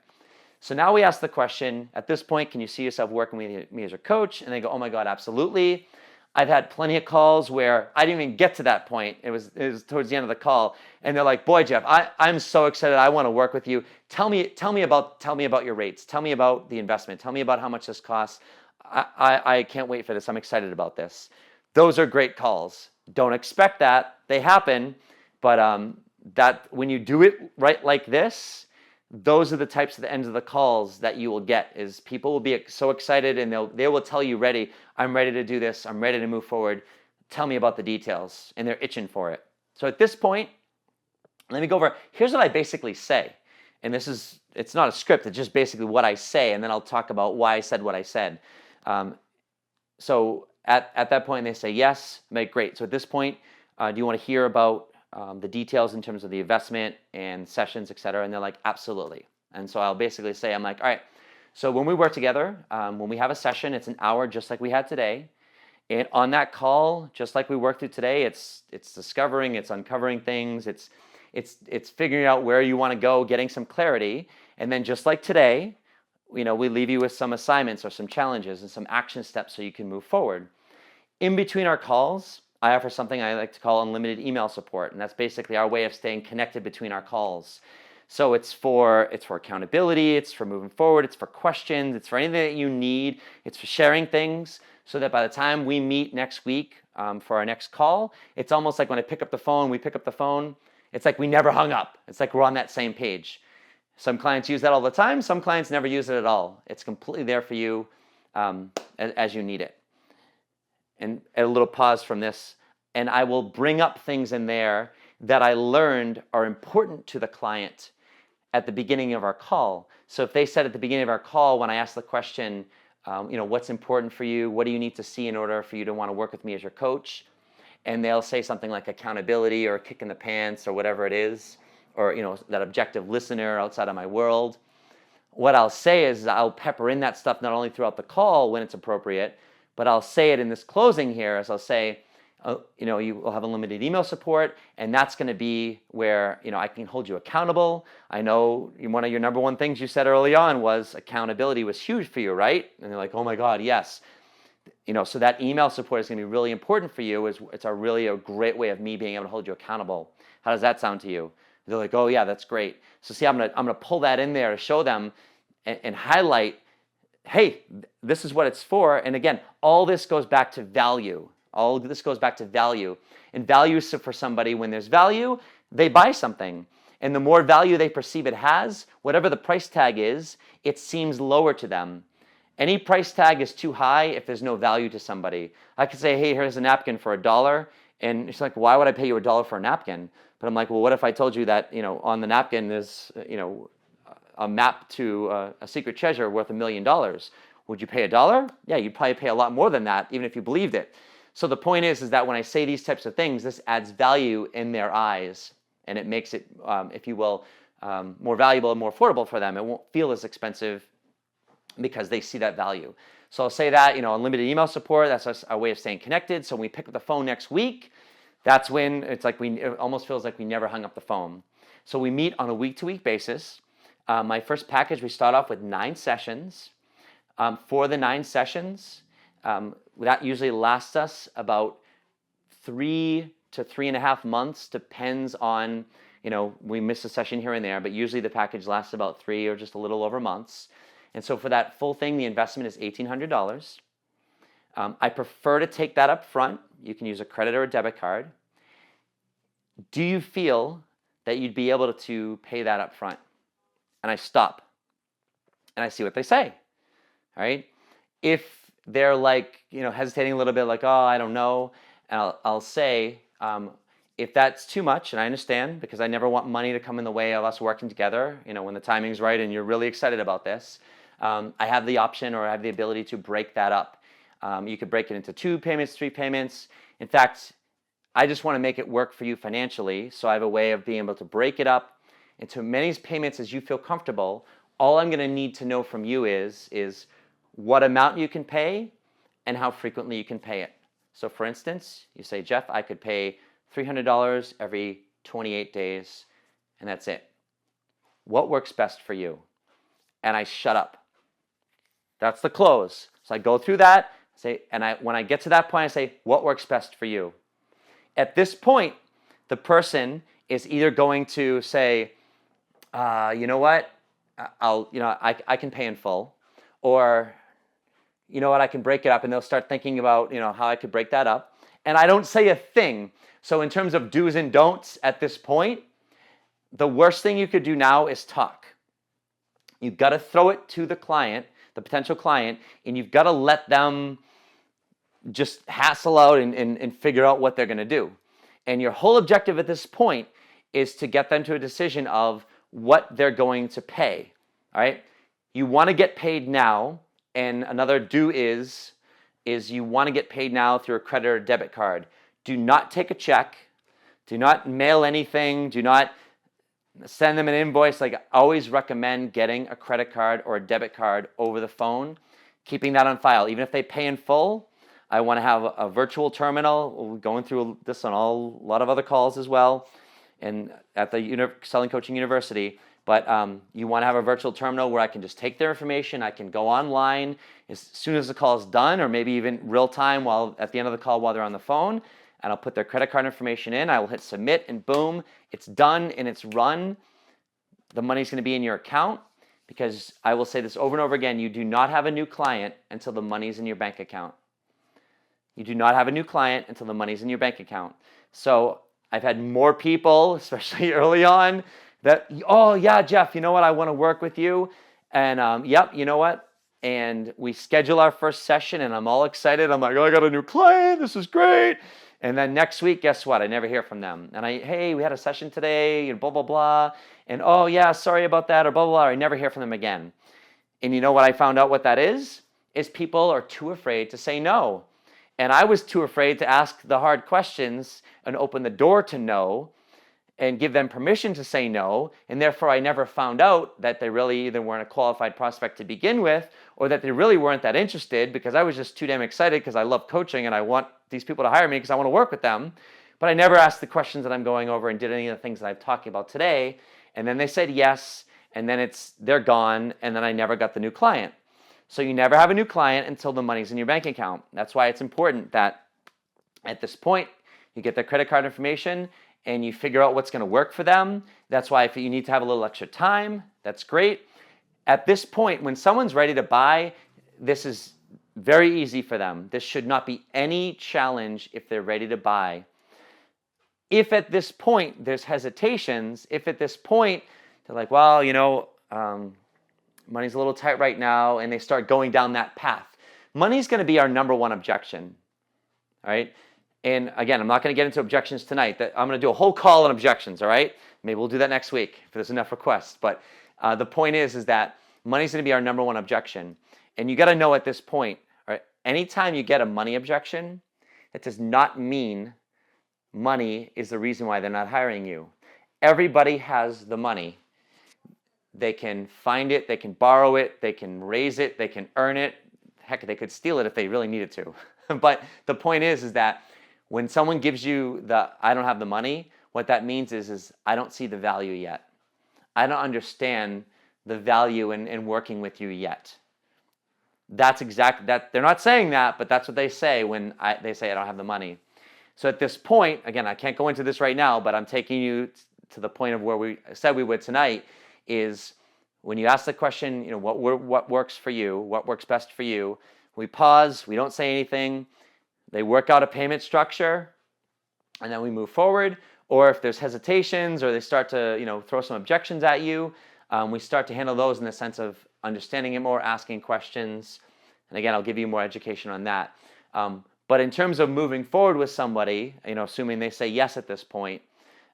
So now we ask the question, at this point, can you see yourself working with me as your coach? And they go, oh my God, absolutely. I've had plenty of calls where I didn't even get to that point. It was towards the end of the call. And they're like, boy, Jeff, I'm so excited. I want to work with you. Tell me about your rates. Tell me about the investment. Tell me about how much this costs. I can't wait for this. I'm excited about this. Those are great calls. Don't expect that. They happen. But that when you do it right like this, those are the types of the ends of the calls that you will get, is people will be so excited, and they will tell you, I'm ready to do this. I'm ready to move forward. Tell me about the details. And they're itching for it. So at this point, let me go over, here's what I basically say. And it's not a script, it's just basically what I say. And then I'll talk about why I said what I said. So at that point, they say, yes, great. So at this point, do you want to hear about the details in terms of the investment and sessions, et cetera? And they're like, absolutely. And so I'll basically say, I'm like, all right, so when we work together, when we have a session, it's an hour just like we had today. And on that call, just like we worked through today, it's discovering, it's uncovering things, it's figuring out where you want to go, getting some clarity. And then just like today, we leave you with some assignments or some challenges and some action steps so you can move forward. In between our calls, I offer something I like to call unlimited email support, and that's basically our way of staying connected between our calls. So it's for accountability, it's for moving forward, it's for questions, it's for anything that you need, it's for sharing things, so that by the time we meet next week for our next call, it's almost like when we pick up the phone, it's like we never hung up. It's like we're on that same page. Some clients use that all the time, some clients never use it at all. It's completely there for you as you need it. And a little pause from this, and I will bring up things in there that I learned are important to the client at the beginning of our call. So if they said at the beginning of our call, when I asked the question, what's important for you? What do you need to see in order for you to want to work with me as your coach? And they'll say something like accountability or a kick in the pants or whatever it is, or that objective listener outside of my world. What I'll say is I'll pepper in that stuff not only throughout the call when it's appropriate, but I'll say it in this closing here, as I'll say, You will have unlimited email support, and that's going to be where, I can hold you accountable. I know one of your number one things you said early on was accountability was huge for you, right? And you're like, oh my God, yes. So that email support is going to be really important for you. It's really a great way of me being able to hold you accountable. How does that sound to you? They're like, oh yeah, that's great. So see, I'm gonna pull that in there to show them and highlight, hey, this is what it's for. And again, all this goes back to value. All of this goes back to value. And value is for somebody, when there's value, they buy something. And the more value they perceive it has, whatever the price tag is, it seems lower to them. Any price tag is too high if there's no value to somebody. I could say, hey, here's a napkin for $1. And it's like, why would I pay you $1 for a napkin? But I'm like, well, what if I told you that, on the napkin is, a map to a secret treasure worth $1 million? Would you pay $1? Yeah, you'd probably pay a lot more than that, even if you believed it. So the point is that when I say these types of things, this adds value in their eyes, and it makes it, if you will, more valuable and more affordable for them. It won't feel as expensive because they see that value. So I'll say that, unlimited email support, that's a way of staying connected. So when we pick up the phone next week, that's when it almost feels like we never hung up the phone. So we meet on a week-to-week basis. My first package, we start off with 9 sessions. For the 9 sessions, that usually lasts us about 3 to 3.5 months, depends on, we miss a session here and there, but usually the package lasts about 3 or just a little over months. And so for that full thing, the investment is $1,800. I prefer to take that up front. You can use a credit or a debit card. Do you feel that you'd be able to pay that up front? And I stop and I see what they say. All right. If they're like, hesitating a little bit, like, oh, I don't know. And I'll say, if that's too much, and I understand, because I never want money to come in the way of us working together, when the timing's right and you're really excited about this, I have the option, or I have the ability to break that up. You could break it into 2 payments, 3 payments. In fact, I just want to make it work for you financially. So I have a way of being able to break it up into as many payments as you feel comfortable. All I'm going to need to know from you is what amount you can pay and how frequently you can pay it. So for instance, you say, Jeff, I could pay $300 every 28 days, and that's it. What works best for you? And I shut up. That's the close. So I go through that, when I get to that point, I say, what works best for you? At this point, the person is either going to say, you know what, I can pay in full, or you know what, I can break it up, and they'll start thinking about, how I could break that up. And I don't say a thing. So in terms of do's and don'ts at this point, the worst thing you could do now is talk. You've got to throw it to the client, the potential client, and you've got to let them just hassle out and figure out what they're going to do. And your whole objective at this point is to get them to a decision of what they're going to pay. All right? You want to get paid now, and another do is you want to get paid now through a credit or debit card. Do not take a check. Do not mail anything. Do not send them an invoice. Like, I always recommend getting a credit card or a debit card over the phone, keeping that on file. Even if they pay in full, I want to have a virtual terminal. We're going through this on a lot of other calls as well, and at the Selling Coaching University. But you want to have a virtual terminal where I can just take their information. I can go online as soon as the call is done, or maybe even real time at the end of the call while they're on the phone. And I'll put their credit card information in. I will hit submit, and boom, it's done and it's run. The money's going to be in your account, because I will say this over and over again: you do not have a new client until the money's in your bank account. You do not have a new client until the money's in your bank account. So I've had more people, especially early on, that, oh yeah, Jeff, you know what? I want to work with you. And yep, you know what? And we schedule our first session, and I'm all excited. I'm like, oh, I got a new client. This is great. And then next week, guess what? I never hear from them. And hey, we had a session today, and blah, blah, blah. And oh yeah, sorry about that, or blah, blah, blah. I never hear from them again. And you know what I found out what that is people are too afraid to say no. And I was too afraid to ask the hard questions and open the door to no. and give them permission to say no, and therefore I never found out that they really either weren't a qualified prospect to begin with, or that they really weren't that interested, because I was just too damn excited because I love coaching and I want these people to hire me because I want to work with them. But I never asked the questions that I'm going over and did any of the things that I'm talking about today. And then they said yes, and then they're gone, and then I never got the new client. So you never have a new client until the money's in your bank account. That's why it's important that at this point you get their credit card information and you figure out what's going to work for them. That's why if you need to have a little extra time, that's great. At this point, when someone's ready to buy, this is very easy for them. This should not be any challenge if they're ready to buy. If at this point there's hesitations, if at this point they're like, well, money's a little tight right now, and they start going down that path, money's going to be our number one objection, all right? And again, I'm not going to get into objections tonight. I'm going to do a whole call on objections, all right? Maybe we'll do that next week if there's enough requests. But the point is that money's going to be our number one objection. And you got to know at this point, all right, anytime you get a money objection, that does not mean money is the reason why they're not hiring you. Everybody has the money. They can find it, they can borrow it, they can raise it, they can earn it. Heck, they could steal it if they really needed to. But the point is that when someone gives you I don't have the money, what that means is I don't see the value yet. I don't understand the value in working with you yet. That's exactly that. They're not saying that, but that's what they say when they say I don't have the money. So at this point, again, I can't go into this right now, but I'm taking you to the point of where we said we would tonight, is when you ask the question, what works for you, what works best for you, we pause, we don't say anything, they work out a payment structure, and then we move forward. Or if there's hesitations or they start to throw some objections at you, we start to handle those in the sense of understanding it more, asking questions. And again, I'll give you more education on that. But in terms of moving forward with somebody, assuming they say yes at this point,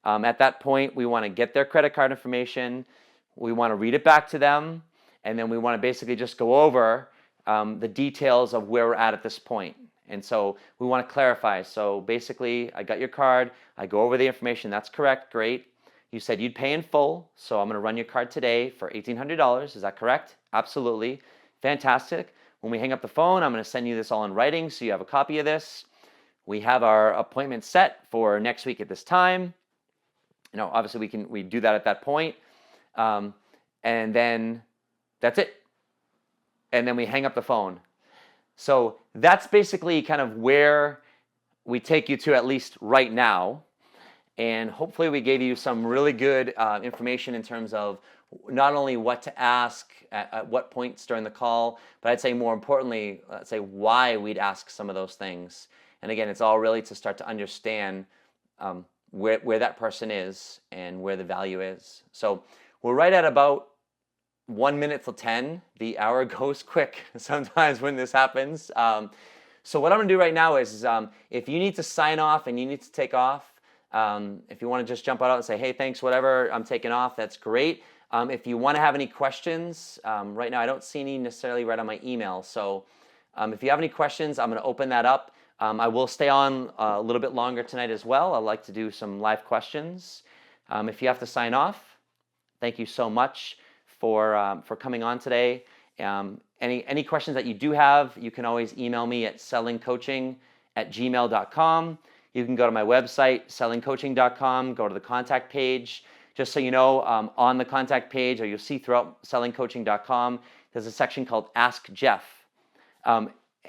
at that point, we want to get their credit card information, we want to read it back to them, and then we want to basically just go over the details of where we're at this point. And so we want to clarify. So basically, I got your card, I go over the information, that's correct, great. You said you'd pay in full, so I'm going to run your card today for $1,800, is that correct? Absolutely, fantastic. When we hang up the phone, I'm going to send you this all in writing so you have a copy of this. We have our appointment set for next week at this time. Obviously we do that at that point. And then that's it. And then we hang up the phone. So that's basically kind of where we take you to, at least right now. And hopefully we gave you some really good information in terms of not only what to ask at what points during the call, but I'd say more importantly, let's say why we'd ask some of those things. And again, it's all really to start to understand where that person is and where the value is. So we're right at about 1 minute till 10. The hour goes quick sometimes when this happens. So what I'm going to do right now is if you need to sign off and you need to take off, if you want to just jump out and say, hey, thanks, whatever, I'm taking off, that's great. If you want to have any questions, right now I don't see any necessarily right on my email. So if you have any questions, I'm going to open that up. I will stay on a little bit longer tonight as well. I'd like to do some live questions. If you have to sign off, thank you so much for coming on today. Any questions that you do have, you can always email me at sellingcoaching@gmail.com. You can go to my website, sellingcoaching.com, go to the contact page. Just so you know, on the contact page, or you'll see throughout sellingcoaching.com, there's a section called Ask Jeff.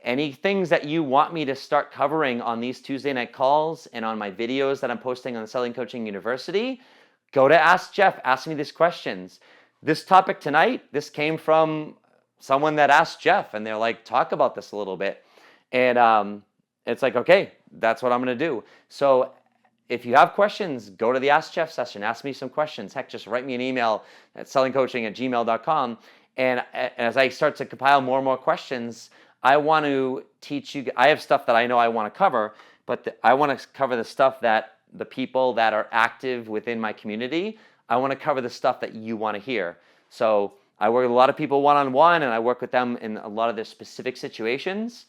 Any things that you want me to start covering on these Tuesday night calls and on my videos that I'm posting on the Selling Coaching University, go to Ask Jeff, ask me these questions. This topic tonight, this came from someone that asked Jeff, and they're like, talk about this a little bit. And it's like, okay, that's what I'm going to do. So if you have questions, go to the Ask Jeff session, ask me some questions. Heck, just write me an email at sellingcoaching@gmail.com. And as I start to compile more and more questions, I want to teach you. I have stuff that I know I want to cover, but I want to cover the stuff that the people that are active within my community, I want to cover the stuff that you want to hear. So I work with a lot of people one-on-one, and I work with them in a lot of their specific situations.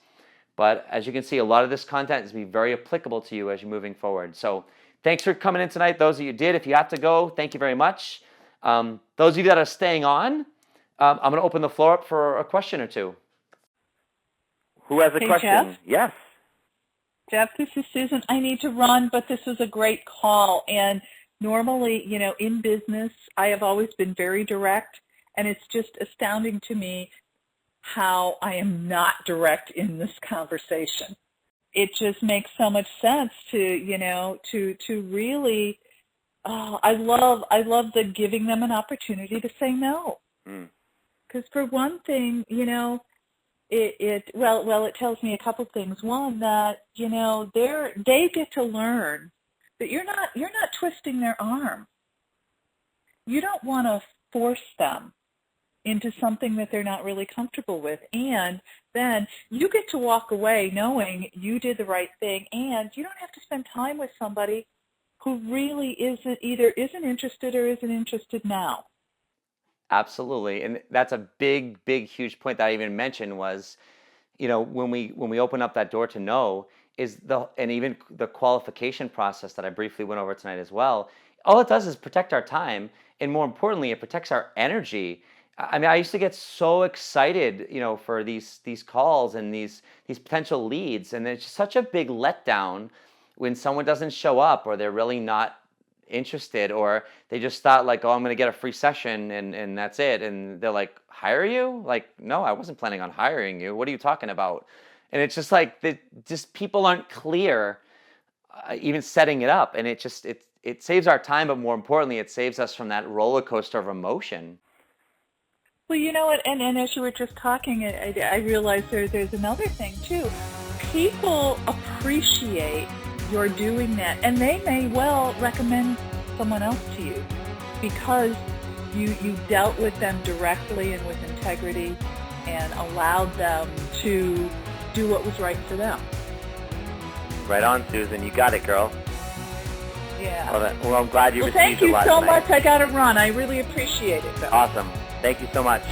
But as you can see, a lot of this content is going to be very applicable to you as you're moving forward. So thanks for coming in tonight. Those of you who did, if you have to go, thank you very much. Those of you that are staying on, I'm going to open the floor up for a question or two. Who has a question? Jeff? Yes. Jeff, this is Susan. I need to run, but this was a great call. And normally, in business, I have always been very direct, and it's just astounding to me how I am not direct in this conversation. It just makes so much sense to really, I love the giving them an opportunity to say no. Because for one thing, it tells me a couple things. One, that they get to learn that you're not twisting their arm. You don't want to force them into something that they're not really comfortable with, and then you get to walk away knowing you did the right thing, and you don't have to spend time with somebody who really isn't interested or isn't interested now. Absolutely, and that's a big, huge point that I even mentioned was, when we open up that door to know and even the qualification process that I briefly went over tonight as well. All it does is protect our time, and more importantly, it protects our energy. I mean, I used to get so excited, for these calls and these potential leads, and it's such a big letdown when someone doesn't show up, or they're really not interested, or they just thought like, oh, I'm going to get a free session and that's it. And they're like, hire you? Like, no, I wasn't planning on hiring you. What are you talking about? And it's just like, people aren't clear, even setting it up. And it saves our time, but more importantly, it saves us from that roller coaster of emotion. Well, you know what, and as you were just talking, I realized there's another thing too. People appreciate you're doing that, and they may well recommend someone else to you because you dealt with them directly and with integrity and allowed them to do what was right for them. Right on, Susan. You got it, girl. Yeah. Well, I'm glad you received thank you a lot so tonight. much. I got to run. I really appreciate it, though. Awesome. Thank you so much.